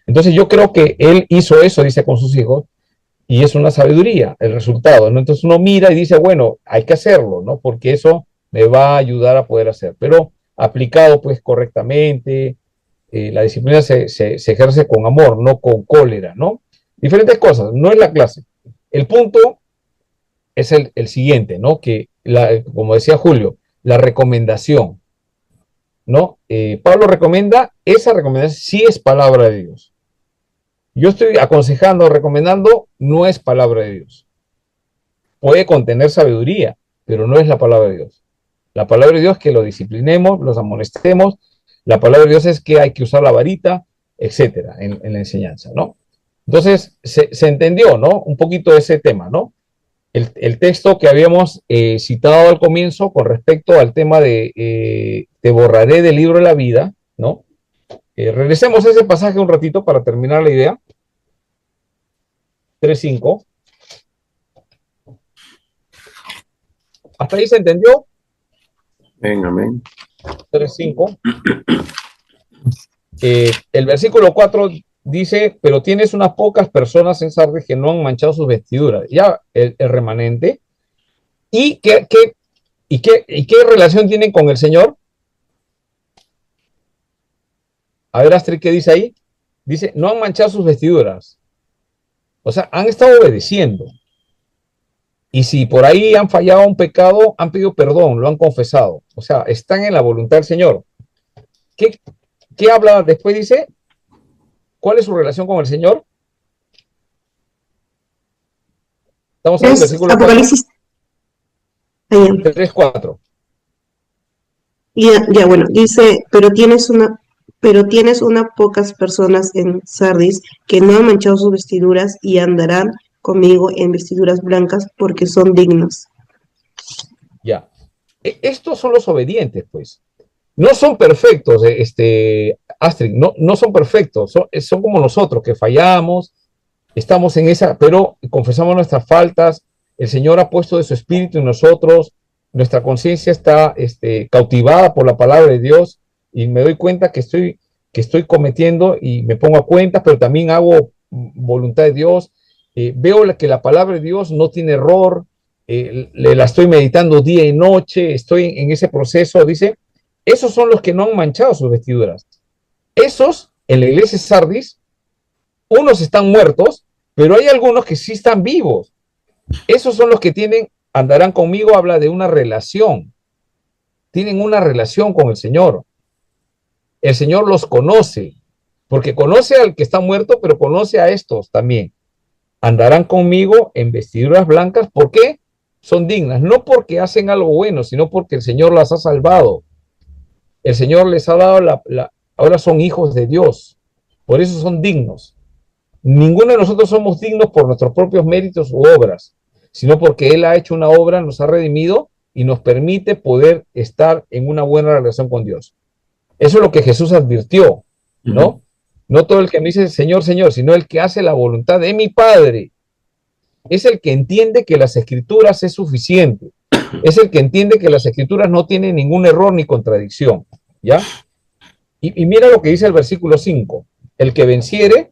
Entonces yo creo que él hizo eso, dice, con sus hijos, y es una sabiduría el resultado, ¿no? Entonces uno mira y dice, bueno, hay que hacerlo, ¿no? Porque eso me va a ayudar a poder hacer. Pero aplicado pues correctamente, la disciplina se ejerce con amor, no con cólera, ¿no? Diferentes cosas, no es la clase. El punto es el siguiente, ¿no? Que, como decía Julio, la recomendación, ¿no? Pablo recomienda, esa recomendación sí es palabra de Dios. Yo estoy aconsejando, recomendando, no es palabra de Dios. Puede contener sabiduría, pero no es la palabra de Dios. La palabra de Dios es que lo disciplinemos, los amonestemos. La palabra de Dios es que hay que usar la varita, etcétera, en la enseñanza, ¿no? Entonces, se entendió, ¿no? Un poquito ese tema, ¿no? El texto que habíamos citado al comienzo con respecto al tema de te borraré del libro de la vida, ¿no? Regresemos a ese pasaje un ratito para terminar la idea. 3:5. ¿Hasta ahí se entendió? Amén, amén. 3:5. El versículo 4 dice, pero tienes unas pocas personas en Sardes que no han manchado sus vestiduras. Ya el remanente. ¿Y qué relación tienen con el Señor? A ver, Astrid, ¿qué dice ahí? Dice, no han manchado sus vestiduras. O sea, han estado obedeciendo. Y si por ahí han fallado un pecado, han pedido perdón, lo han confesado. O sea, están en la voluntad del Señor. ¿Qué ¿qué habla después? Dice, ¿cuál es su relación con el Señor? Estamos en el Es versículo 4, Apocalipsis. Ah, ya. 3, 4. Ya, bueno, dice, pero tienes una pocas personas en Sardis que no han manchado sus vestiduras y andarán conmigo en vestiduras blancas porque son dignos. Ya. Estos son los obedientes, pues. No son perfectos, Astrid, no son perfectos, son como nosotros, que fallamos, estamos en esa, pero confesamos nuestras faltas, el Señor ha puesto de su espíritu en nosotros, nuestra conciencia está cautivada por la palabra de Dios y me doy cuenta que estoy cometiendo y me pongo a cuenta, pero también hago voluntad de Dios, veo que la palabra de Dios no tiene error, la estoy meditando día y noche, estoy en ese proceso, dice, esos son los que no han manchado sus vestiduras. Esos, en la iglesia de Sardis, unos están muertos, pero hay algunos que sí están vivos. Esos son los que andarán conmigo, habla de una relación. Tienen una relación con el Señor. El Señor los conoce, porque conoce al que está muerto, pero conoce a estos también. Andarán conmigo en vestiduras blancas. ¿Por qué? Son dignas, no porque hacen algo bueno, sino porque el Señor las ha salvado. El Señor les ha dado ahora son hijos de Dios. Por eso son dignos. Ninguno de nosotros somos dignos por nuestros propios méritos u obras, sino porque Él ha hecho una obra, nos ha redimido y nos permite poder estar en una buena relación con Dios. Eso es lo que Jesús advirtió, ¿no? No todo el que me dice Señor, Señor, sino el que hace la voluntad de mi Padre. Es el que entiende que las Escrituras es suficiente. Es el que entiende que las Escrituras no tienen ningún error ni contradicción, ¿ya? Y mira lo que dice el versículo 5. El que venciere,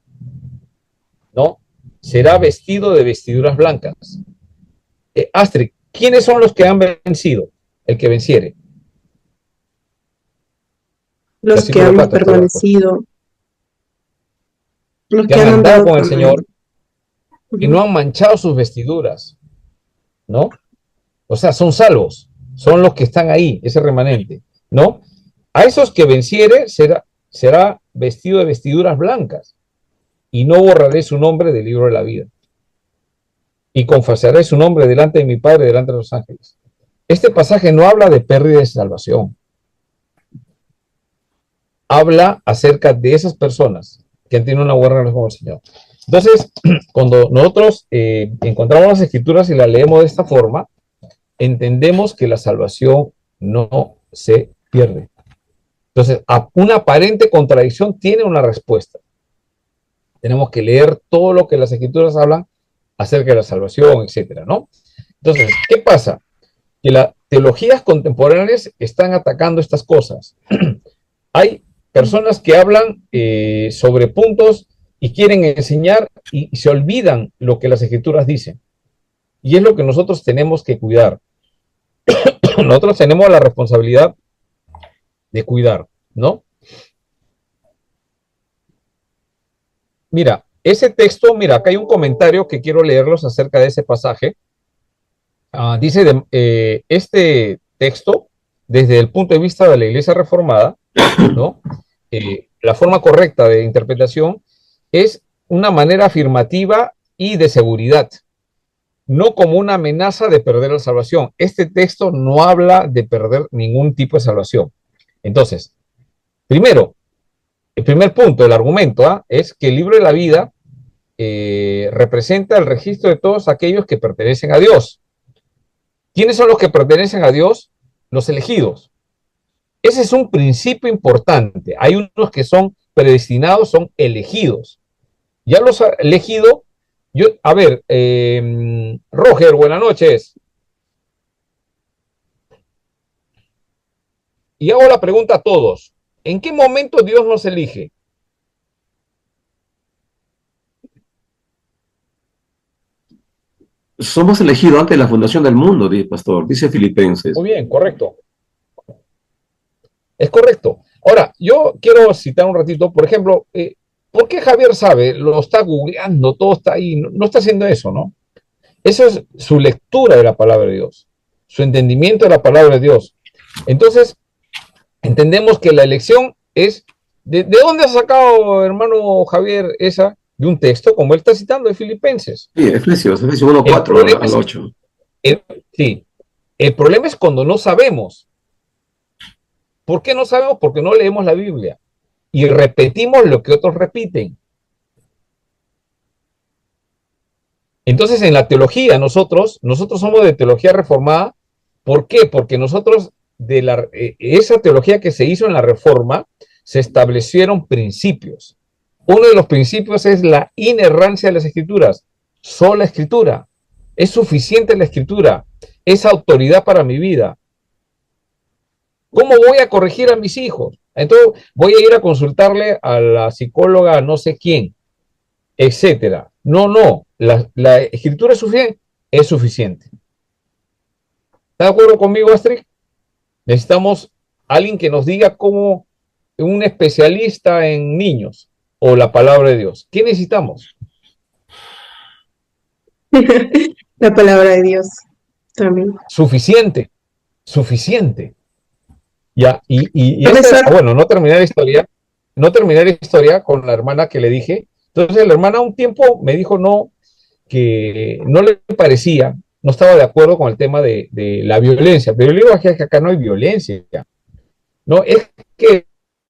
¿no? Será vestido de vestiduras blancas. Astrid, ¿quiénes son los que han vencido? El que venciere. Los que han permanecido, los que han andado con el Señor y no han manchado sus vestiduras, ¿no? O sea, son salvos, son los que están ahí, ese remanente, ¿no? A esos que venciere será vestido de vestiduras blancas y no borraré su nombre del libro de la vida. Y confesaré su nombre delante de mi Padre, delante de los ángeles. Este pasaje no habla de pérdida de salvación. Habla acerca de esas personas que han tenido una buena relación con el Señor. Entonces, cuando nosotros encontramos las Escrituras y las leemos de esta forma, entendemos que la salvación no se pierde. Entonces, una aparente contradicción tiene una respuesta. Tenemos que leer todo lo que las Escrituras hablan acerca de la salvación, etcétera, ¿no? Entonces, ¿qué pasa? Que las teologías contemporáneas están atacando estas cosas. Hay personas que hablan sobre puntos y quieren enseñar y se olvidan lo que las Escrituras dicen. Y es lo que nosotros tenemos que cuidar. Nosotros tenemos la responsabilidad de cuidar, ¿no? Mira, ese texto, mira, acá hay un comentario que quiero leerlos acerca de ese pasaje. Dice, este texto, desde el punto de vista de la Iglesia Reformada, ¿no? La forma correcta de interpretación es una manera afirmativa y de seguridad, no como una amenaza de perder la salvación. Este texto no habla de perder ningún tipo de salvación. Entonces, primero, el primer punto del argumento es que el libro de la vida representa el registro de todos aquellos que pertenecen a Dios. ¿Quiénes son los que pertenecen a Dios? Los elegidos. Ese es un principio importante. Hay unos que son predestinados, son elegidos. Ya los ha elegido. A ver, Roger, buenas noches. Y hago la pregunta a todos. ¿En qué momento Dios nos elige? Somos elegidos antes de la fundación del mundo, dice pastor, dice Filipenses. Muy bien, correcto. Es correcto. Ahora, yo quiero citar un ratito, por ejemplo, ¿por qué Javier sabe? Lo está googleando, todo está ahí, no está haciendo eso, ¿no? Eso es su lectura de la palabra de Dios, su entendimiento de la palabra de Dios. Entonces, entendemos que la elección es ¿De dónde ha sacado, hermano Javier, esa? De un texto, como él está citando, de Filipenses. Sí, Efesios 1, El 4 problema al es, 8. sí, el problema es cuando no sabemos. ¿Por qué no sabemos? Porque no leemos la Biblia y repetimos lo que otros repiten. Entonces, en la teología, nosotros somos de teología reformada. ¿Por qué? Porque nosotros, esa teología que se hizo en la reforma, se establecieron principios. Uno de los principios es la inerrancia de las escrituras. Sola escritura. Es suficiente la escritura. Es autoridad para mi vida. ¿Cómo voy a corregir a mis hijos? Entonces voy a ir a consultarle a la psicóloga no sé quién, etcétera. No, no. La escritura es suficiente. Es suficiente. ¿Está de acuerdo conmigo, Astrid? Necesitamos alguien que nos diga cómo un especialista en niños o la palabra de Dios. ¿Qué necesitamos? La palabra de Dios también. Suficiente. Suficiente. Ya, Profesor, bueno, no terminar la historia con la hermana que le dije. Entonces la hermana un tiempo me dijo no, que no le parecía, no estaba de acuerdo con el tema de la violencia, pero yo le digo que acá no hay violencia, no, es que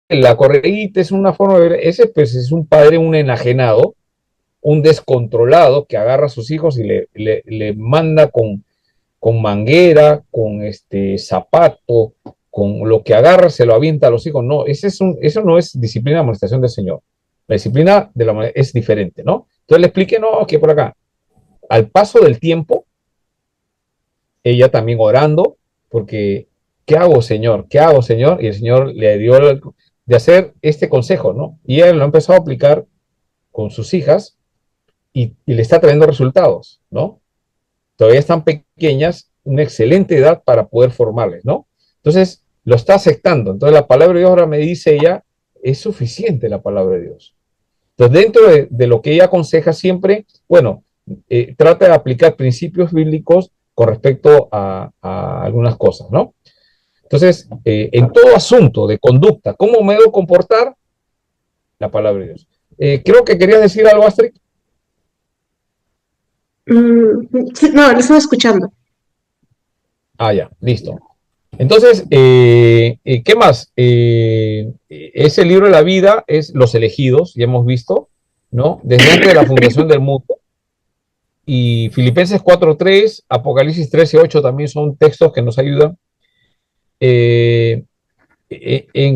la correíta es una forma de ver, ese pues es un padre, un enajenado, un descontrolado que agarra a sus hijos y le manda con manguera, con zapato, con lo que agarra, se lo avienta a los hijos. No, eso no es disciplina de amonestación del Señor. La disciplina es diferente, ¿no? Entonces le expliqué, no, que por acá. Al paso del tiempo, ella también orando, porque, ¿qué hago, Señor? ¿Qué hago, Señor? Y el Señor le dio de hacer este consejo, ¿no? Y ella lo ha empezado a aplicar con sus hijas y le está trayendo resultados, ¿no? Todavía están pequeñas, una excelente edad para poder formarles, ¿no? Entonces, lo está aceptando. Entonces, la palabra de Dios ahora me dice ella, es suficiente la palabra de Dios. Entonces, dentro de lo que ella aconseja siempre, bueno, trata de aplicar principios bíblicos con respecto a algunas cosas, ¿no? Entonces, en todo asunto de conducta, ¿cómo me debo comportar? La palabra de Dios. Creo que querías decir algo, Astrid. sí, no, lo estaba escuchando. Ah, ya, listo. Entonces, ¿qué más? Ese libro de la vida es Los Elegidos, ya hemos visto, ¿no? Desde antes de la fundación del mundo. Y Filipenses 4:3, Apocalipsis 13:8 también son textos que nos ayudan.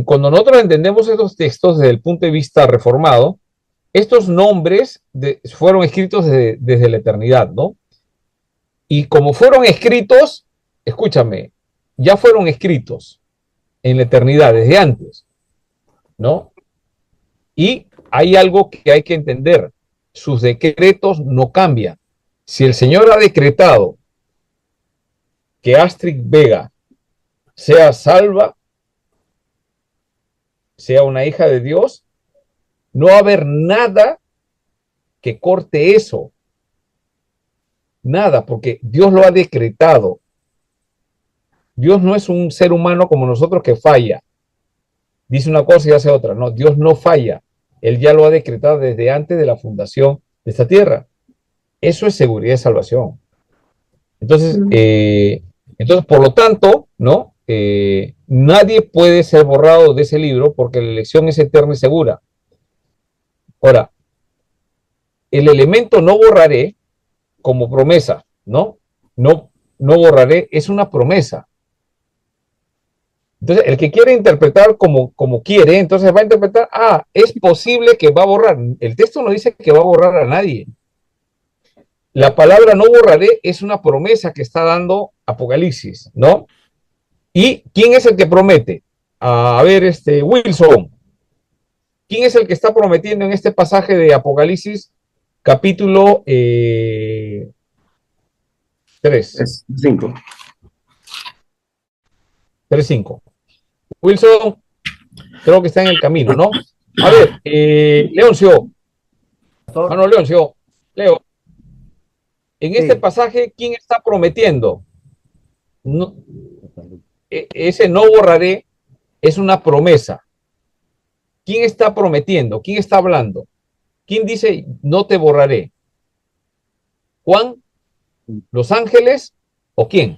Cuando nosotros entendemos estos textos desde el punto de vista reformado, estos nombres fueron escritos desde la eternidad, ¿no? Y como fueron escritos, escúchame, ya fueron escritos en la eternidad, desde antes, ¿no? Y hay algo que hay que entender, sus decretos no cambian. Si el Señor ha decretado que Astrid Vega sea salva, sea una hija de Dios, no va a haber nada que corte eso. Nada, porque Dios lo ha decretado. Dios no es un ser humano como nosotros que falla. Dice una cosa y hace otra. No, Dios no falla. Él ya lo ha decretado desde antes de la fundación de esta tierra. Eso es seguridad de salvación. Entonces, por lo tanto, ¿no? Nadie puede ser borrado de ese libro porque la elección es eterna y segura. Ahora, el elemento no borraré como promesa, ¿no? No, no borraré, es una promesa. Entonces, el que quiere interpretar como quiere, entonces va a interpretar, es posible que va a borrar. El texto no dice que va a borrar a nadie. La palabra no borraré es una promesa que está dando Apocalipsis, ¿no? ¿Y quién es el que promete? A ver, Wilson, ¿quién es el que está prometiendo en este pasaje de Apocalipsis, capítulo 3? 5. 3:5. Wilson, creo que está en el camino, ¿no? A ver, Leoncio, hermano Leoncio, Leo, en este pasaje, ¿quién está prometiendo? Ese no borraré es una promesa. ¿Quién está prometiendo? ¿Quién está hablando? ¿Quién dice no te borraré? ¿Juan? ¿Los ángeles? ¿O quién?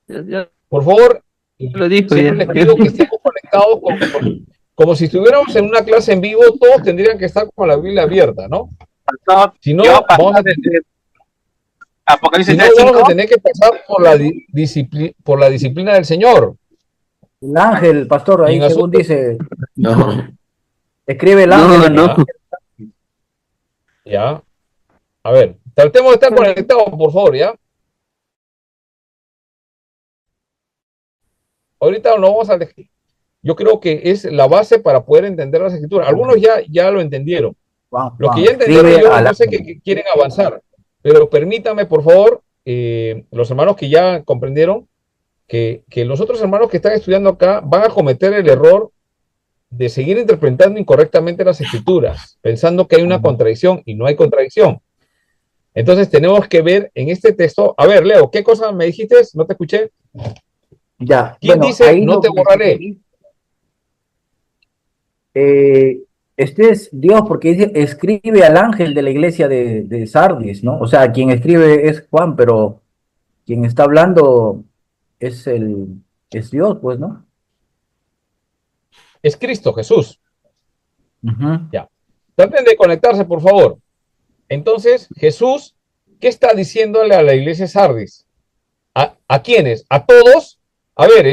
Ya Por favor, lo dijo siempre ya. les pido que estemos conectados como si estuviéramos en una clase en vivo, todos tendrían que estar con la Biblia abierta, ¿no? Pastor, Si no, yo vamos a desde tener, Apocalipsis si no, vamos a 3:5. tener que pasar por la disciplina del Señor. El ángel, pastor, Y ahí en según asuntos, dice, No, escribe el ángel No, en no. ya. A ver, tratemos de estar conectados, por favor, ¿ya? Ahorita nos vamos a elegir. Yo creo que es la base para poder entender las escrituras. Algunos ya lo entendieron. Juan, Los que Juan, ya entendieron, escribe al yo sé ángel. que quieren avanzar, pero permítame, por favor, los hermanos que ya comprendieron que los otros hermanos que están estudiando acá van a cometer el error de seguir interpretando incorrectamente las escrituras, pensando que hay una contradicción y no hay contradicción. Entonces tenemos que ver en este texto, a ver, Leo, ¿qué cosa me dijiste? No te escuché. Ya, ¿Quién bueno, dice ahí no lo te que borraré? este es Dios, porque dice, escribe al ángel de la iglesia de Sardis, ¿no? O sea, quien escribe es Juan, pero quien está hablando es Dios, pues, ¿no? Es Cristo Jesús. Ujú. Ya. Traten de conectarse, por favor. Entonces, Jesús, ¿qué está diciéndole a la iglesia de Sardis? ¿A quiénes? ¿A todos? A ver,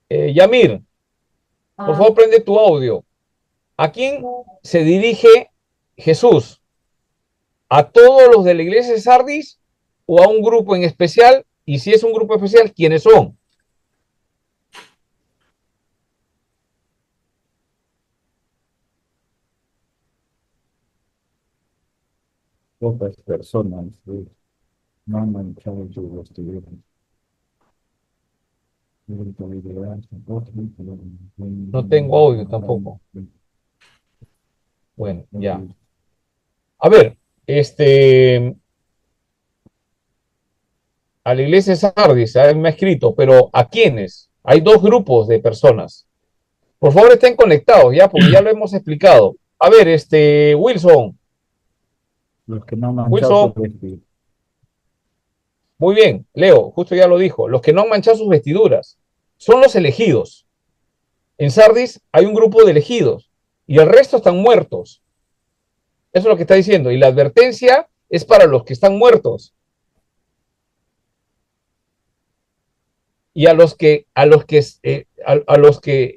Yamir, por favor, prende tu audio. ¿A quién se dirige Jesús? ¿A todos los de la iglesia de Sardis o a un grupo en especial? Y si es un grupo especial, ¿quiénes son? Pocas personas no han manchado su vestidura. No tengo audio tampoco. Bueno, ya. A ver, a la iglesia de Sardis, me ha escrito, pero ¿a quiénes? Hay dos grupos de personas. Por favor, estén conectados, ya, porque ya lo hemos explicado. A ver, Wilson, Los que no han manchado Wilson, su vestidura. muy bien, Leo, justo ya lo dijo, los que no han manchado sus vestiduras son los elegidos. En Sardis hay un grupo de elegidos y el resto están muertos. Eso es lo que está diciendo. Y la advertencia es para los que están muertos. Y a los que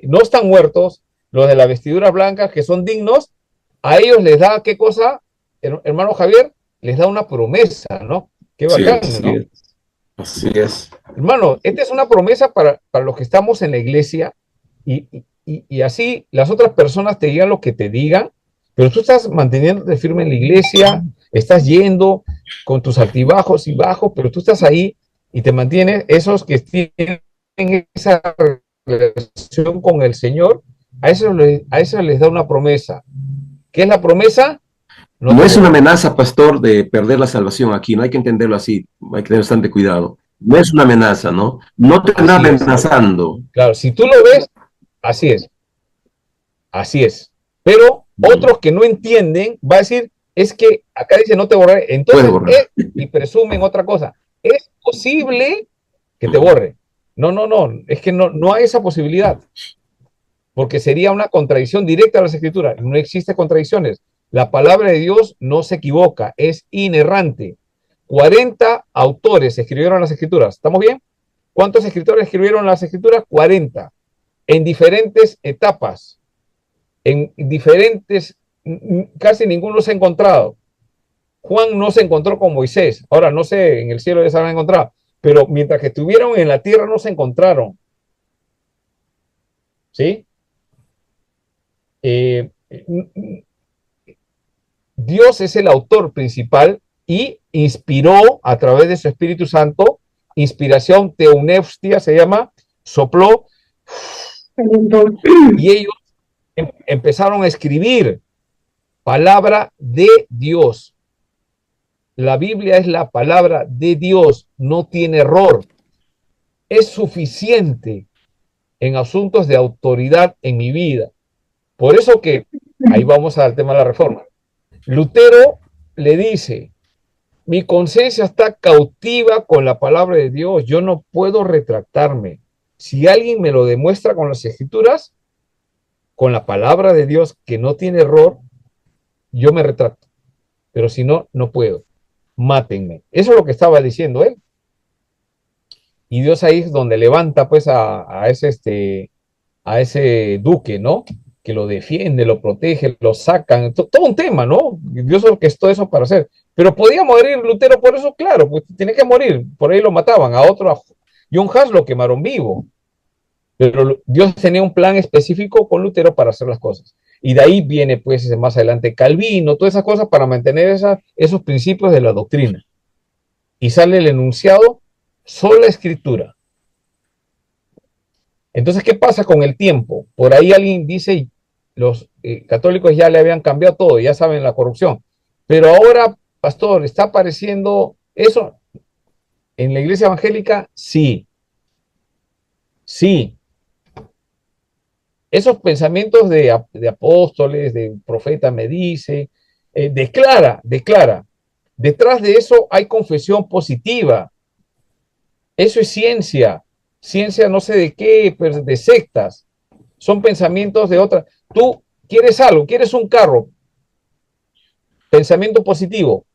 no están muertos, los de la vestidura blanca, que son dignos, a ellos les da, ¿qué cosa? Hermano Javier, les da una promesa, ¿no? Qué sí, bacán, así ¿no? es. Así es. Hermano, esta es una promesa para los que estamos en la iglesia y así las otras personas te digan lo que te digan, pero tú estás manteniéndote firme en la iglesia, estás yendo con tus altibajos y bajos, pero tú estás ahí y te mantienes. Esos que tienen esa relación con el Señor, a eso les da una promesa. ¿Qué es la promesa? No es una amenaza, pastor, de perder la salvación aquí, no hay que entenderlo así, hay que tener bastante cuidado. No es una amenaza, ¿no? No te está amenazando. Claro, si tú lo ves, así es. Así es. Pero otros que no entienden, va a decir, es que acá dice no te borraré. Entonces, y presumen otra cosa. Es posible que te borre. No, es que no hay esa posibilidad. Porque sería una contradicción directa a las escrituras. No existe contradicciones. La palabra de Dios no se equivoca, es inerrante. 40 autores escribieron las escrituras. ¿Estamos bien? ¿Cuántos escritores escribieron las escrituras? 40. En diferentes etapas. En diferentes, casi ninguno se ha encontrado. Juan no se encontró con Moisés. Ahora no sé, en el cielo ya se han encontrado. Pero mientras que estuvieron en la tierra no se encontraron. ¿Sí? Dios es el autor principal y inspiró a través de su Espíritu Santo, inspiración teunefstia se llama, sopló, y ellos empezaron a escribir palabra de Dios. La Biblia es la palabra de Dios, no tiene error. Es suficiente en asuntos de autoridad en mi vida. Por eso que, ahí vamos al tema de la reforma. Lutero le dice, mi conciencia está cautiva con la palabra de Dios, yo no puedo retractarme. Si alguien me lo demuestra con las escrituras, con la palabra de Dios que no tiene error, yo me retracto. Pero si no, no puedo. Mátenme. Eso es lo que estaba diciendo él. Y Dios ahí es donde levanta pues a ese duque, ¿no? Que lo defiende, lo protege, lo sacan, todo un tema, ¿no? Dios orquestó eso para hacer. Pero podía morir Lutero por eso, claro, pues tiene que morir, por ahí lo mataban, a otro, a John Huss lo quemaron vivo. Pero Dios tenía un plan específico con Lutero para hacer las cosas. Y de ahí viene, pues, más adelante Calvino, todas esas cosas para mantener esos principios de la doctrina. Y sale el enunciado, sola escritura. Entonces, ¿qué pasa con el tiempo? Por ahí alguien dice, los católicos ya le habían cambiado todo, ya saben la corrupción. Pero ahora, pastor, ¿está apareciendo eso en la iglesia evangélica? Sí. Sí. Esos pensamientos de apóstoles, de profeta me dice, declara. Detrás de eso hay confesión positiva. Eso es ciencia. Ciencia no sé de qué, pero de sectas. Son pensamientos de otras. Tú quieres algo, quieres un carro. Pensamiento positivo.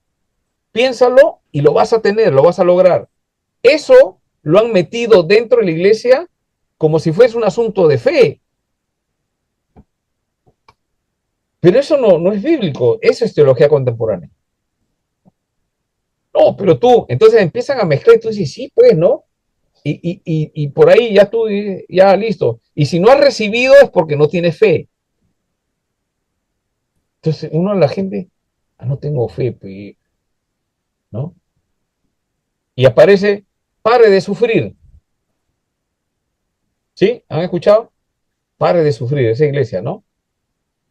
Piénsalo y lo vas a tener, lo vas a lograr. Eso lo han metido dentro de la iglesia como si fuese un asunto de fe. Pero eso no es bíblico, eso es teología contemporánea. No, pero tú, entonces empiezan a mezclar y tú dices, sí, pues, ¿no? Y por ahí ya tú, ya listo. Y si no has recibido es porque no tienes fe. Entonces, la gente, no tengo fe, pues, ¿no? Y aparece, pare de sufrir. ¿Sí? ¿Han escuchado? Pare de sufrir, esa iglesia, ¿no?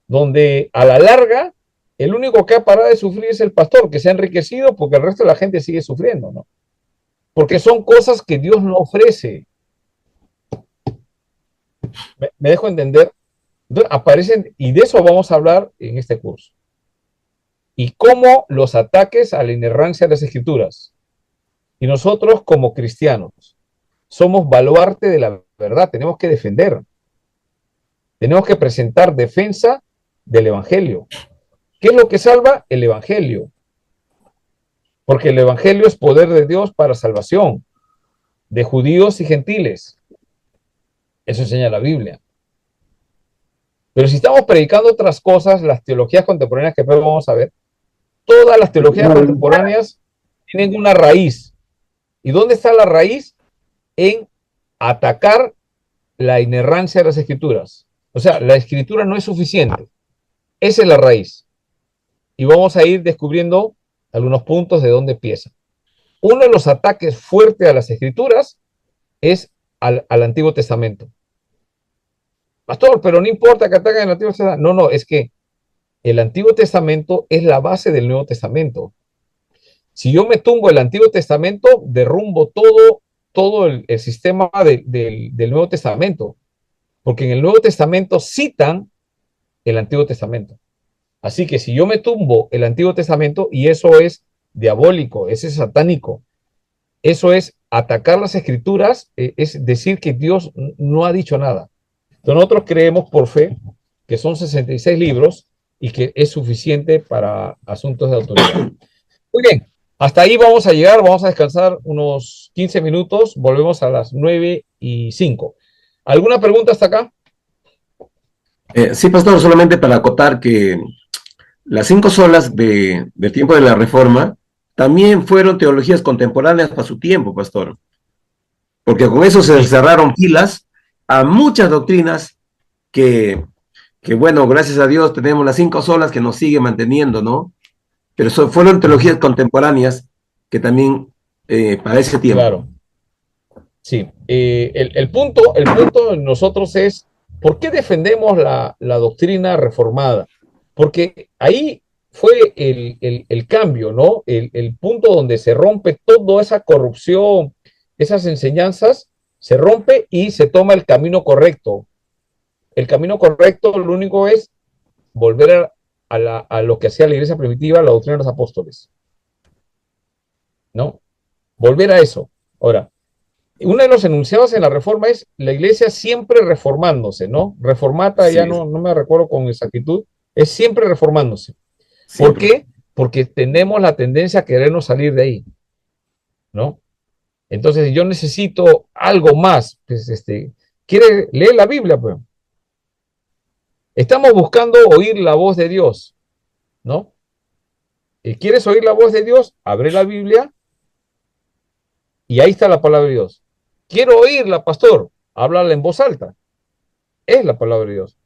Donde a la larga, el único que ha parado de sufrir es el pastor, que se ha enriquecido porque el resto de la gente sigue sufriendo, ¿no? Porque son cosas que Dios no ofrece. ¿Me dejo entender? Entonces aparecen, y de eso vamos a hablar en este curso. Y cómo los ataques a la inerrancia de las escrituras. Y nosotros como cristianos somos baluarte de la verdad, tenemos que defender. Tenemos que presentar defensa del evangelio. ¿Qué es lo que salva? El evangelio. Porque el evangelio es poder de Dios para salvación de judíos y gentiles. Eso enseña la Biblia. Pero si estamos predicando otras cosas, las teologías contemporáneas que después vamos a ver, todas las teologías contemporáneas tienen una raíz. ¿Y dónde está la raíz? En atacar la inerrancia de las escrituras. O sea, la escritura no es suficiente. Esa es la raíz. Y vamos a ir descubriendo algunos puntos de dónde empieza. Uno de los ataques fuertes a las escrituras es al Antiguo Testamento. Pastor, pero no importa que ataquen el Antiguo Testamento. No, es que el Antiguo Testamento es la base del Nuevo Testamento. Si yo me tumbo el Antiguo Testamento, derrumbo todo el sistema del Nuevo Testamento. Porque en el Nuevo Testamento citan el Antiguo Testamento. Así que si yo me tumbo el Antiguo Testamento, y eso es diabólico, ese es satánico, eso es atacar las escrituras, es decir que Dios no ha dicho nada. Entonces nosotros creemos por fe que son 66 libros y que es suficiente para asuntos de autoridad. Muy bien, hasta ahí vamos a llegar, vamos a descansar unos 15 minutos, volvemos a las 9:05. ¿Alguna pregunta hasta acá? Sí, pastor, solamente para acotar que las 5 solas del tiempo de la Reforma también fueron teologías contemporáneas para su tiempo, pastor. Porque con eso se cerraron filas a muchas doctrinas que bueno, gracias a Dios tenemos las 5 solas que nos sigue manteniendo, ¿no? Pero fueron teologías contemporáneas que también para ese tiempo. Claro. Sí. El punto de nosotros es, ¿por qué defendemos la doctrina reformada? Porque ahí fue el cambio, ¿no? El punto donde se rompe toda esa corrupción, esas enseñanzas, Se rompe y se toma el camino correcto. El camino correcto lo único es volver a lo que hacía la iglesia primitiva, la doctrina de los apóstoles. ¿No? Volver a eso. Ahora, uno de los enunciados en la reforma es la iglesia siempre reformándose, ¿no? Reformata, Sí, ya no me recuerdo con exactitud, es siempre reformándose. ¿Por siempre. qué? Porque tenemos la tendencia a querernos salir de ahí, ¿no? Entonces yo necesito algo más, pues, quiere leer la Biblia, pues. Estamos buscando oír la voz de Dios, ¿no? ¿Quieres oír la voz de Dios? Abre la Biblia y ahí está la palabra de Dios. Quiero oírla, pastor. Háblala en voz alta. Es la palabra de Dios.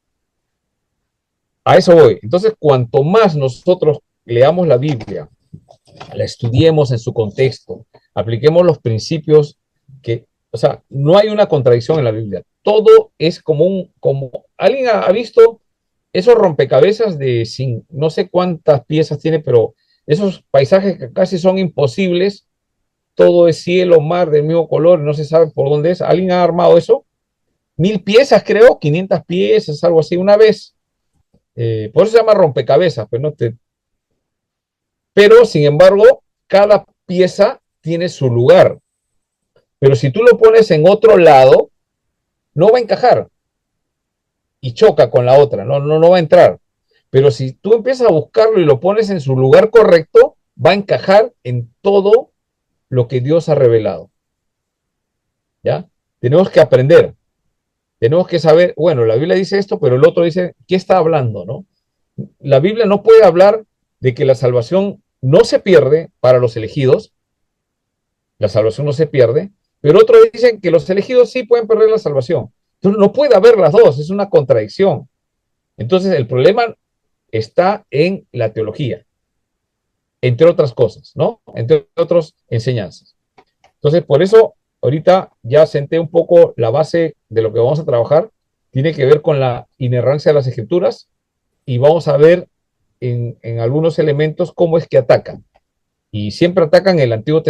A eso voy. Entonces, cuanto más nosotros leamos la Biblia, la estudiemos en su contexto, apliquemos los principios que, o sea, no hay una contradicción en la Biblia. Todo es como ¿alguien ha visto esos rompecabezas de no sé cuántas piezas tiene, pero esos paisajes que casi son imposibles? Todo es cielo, mar del mismo color, no se sabe por dónde es. ¿Alguien ha armado eso? 1000 piezas, creo, 500 piezas, algo así, una vez. Por eso se llama rompecabezas, pues no te... Pero, sin embargo, cada pieza tiene su lugar. Pero si tú lo pones en otro lado, no va a encajar. Y choca con la otra, no va a entrar. Pero si tú empiezas a buscarlo y lo pones en su lugar correcto, va a encajar en todo lo que Dios ha revelado. ¿Ya? Tenemos que aprender. Tenemos que saber, bueno, la Biblia dice esto, pero el otro dice, ¿qué está hablando, no? La Biblia no puede hablar de que la salvación no se pierde para los elegidos, la salvación no se pierde, pero otros dicen que los elegidos sí pueden perder la salvación. Entonces no puede haber las dos, es una contradicción. Entonces el problema está en la teología, entre otras cosas, ¿no? Entre otras enseñanzas. Entonces, por eso, ahorita ya senté un poco la base de lo que vamos a trabajar, tiene que ver con la inerrancia de las escrituras, y vamos a ver en algunos elementos cómo es que atacan. Y siempre atacan el Antiguo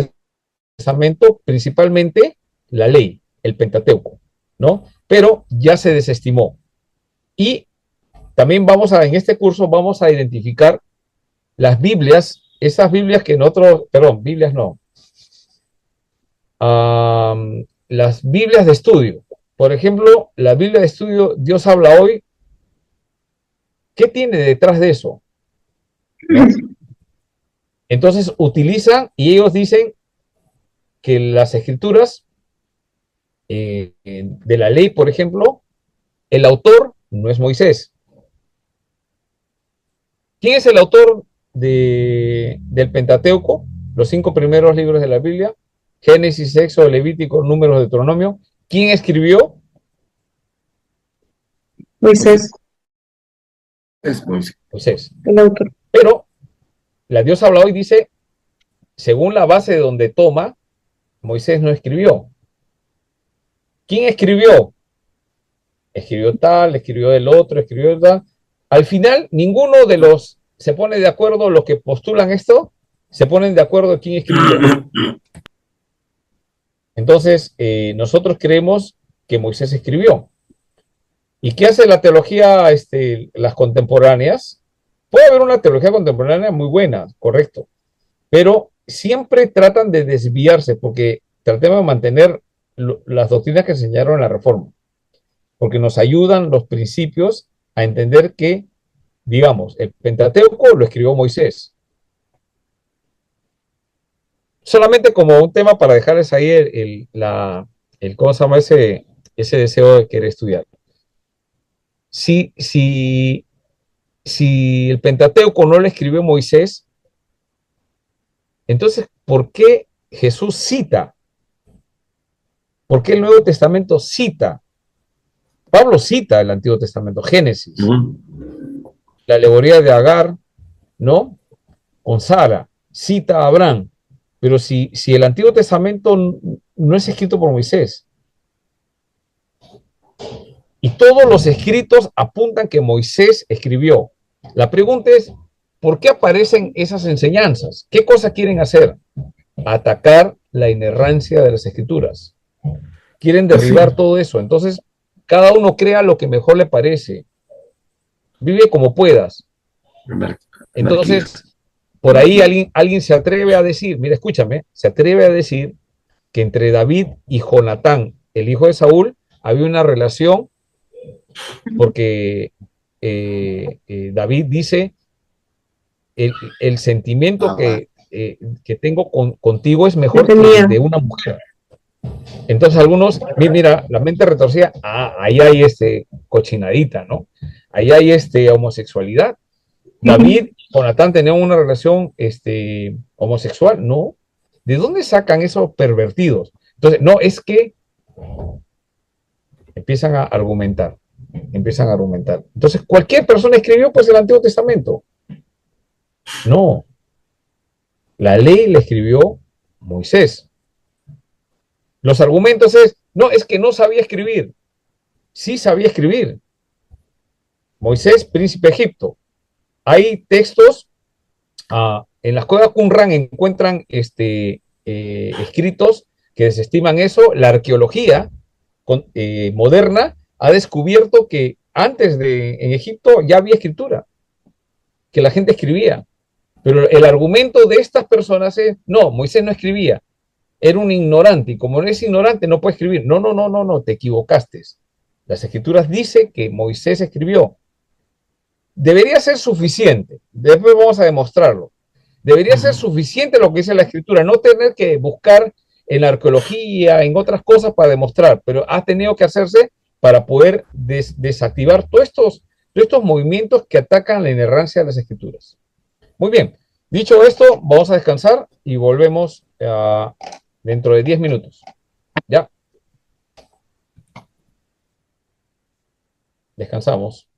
Testamento, principalmente la ley, el Pentateuco, ¿no? Pero ya se desestimó. Y también en este curso vamos a identificar las Biblias, esas Biblias que Biblias no, las Biblias de estudio. Por ejemplo, la Biblia de estudio Dios habla hoy. ¿Qué tiene detrás de eso? ¿No? Entonces utilizan y ellos dicen que las escrituras de la ley, por ejemplo, el autor no es Moisés. ¿Quién es el autor del Pentateuco? Los 5 primeros libros de la Biblia: Génesis, Éxodo, Levítico, Números, Deuteronomio. ¿Quién escribió? Moisés, Es Moisés. Moisés. el autor. Pero la Dios habla hoy, dice, según la base de donde toma, Moisés no escribió. ¿Quién escribió? Escribió tal, escribió el otro, escribió tal. Al final, ninguno de los se pone de acuerdo, los que postulan esto, se ponen de acuerdo de quién escribió. Entonces, nosotros creemos que Moisés escribió. ¿Y qué hace la teología, las contemporáneas? Puede haber una teología contemporánea muy buena, correcto, pero siempre tratan de desviarse, porque tratemos de mantener las doctrinas que enseñaron en la Reforma, porque nos ayudan los principios a entender que, digamos, el Pentateuco lo escribió Moisés. Solamente como un tema para dejarles ahí ¿cómo se llama ese deseo de querer estudiar? Si el Pentateuco no lo escribió Moisés, entonces, ¿por qué Jesús cita? ¿Por qué el Nuevo Testamento cita? Pablo cita el Antiguo Testamento, Génesis, la alegoría de Agar, ¿no? Con Sara, cita a Abraham. Pero si el Antiguo Testamento no es escrito por Moisés, y todos los escritos apuntan que Moisés escribió, la pregunta es, ¿por qué aparecen esas enseñanzas? ¿Qué cosa quieren hacer? Atacar la inerrancia de las escrituras. quieren derribar todo eso. Entonces, cada uno crea lo que mejor le parece. Vive como puedas. Entonces, por ahí alguien se atreve a decir, mira, escúchame, se atreve a decir que entre David y Jonatán, el hijo de Saúl, había una relación porque David dice, el sentimiento que tengo contigo es mejor que el de una mujer. Entonces algunos, mira, la mente retorcida, ahí hay cochinadita, ¿no? Ahí hay homosexualidad. David y Jonatán tenían una relación homosexual, ¿no? ¿De dónde sacan esos pervertidos? Entonces, no, es que empiezan a argumentar. Entonces, cualquier persona escribió pues el Antiguo Testamento. No. La ley la escribió Moisés. Los argumentos no, es que no sabía escribir. Sí sabía escribir. Moisés, príncipe de Egipto. Hay textos, en las cuevas Qumran encuentran escritos que desestiman eso. La arqueología moderna ha descubierto que antes en Egipto ya había escritura, que la gente escribía. Pero el argumento de estas personas es, no, Moisés no escribía, era un ignorante, y como no es ignorante no puede escribir. No, te equivocaste. Las escrituras dicen que Moisés escribió. Debería ser suficiente, después vamos a demostrarlo. Debería ser suficiente lo que dice la escritura, no tener que buscar en la arqueología, en otras cosas para demostrar, pero ha tenido que hacerse para poder desactivar todos estos movimientos que atacan la inerrancia de las escrituras. Muy bien, dicho esto, vamos a descansar y volvemos dentro de 10 minutos. ¿Ya? Descansamos.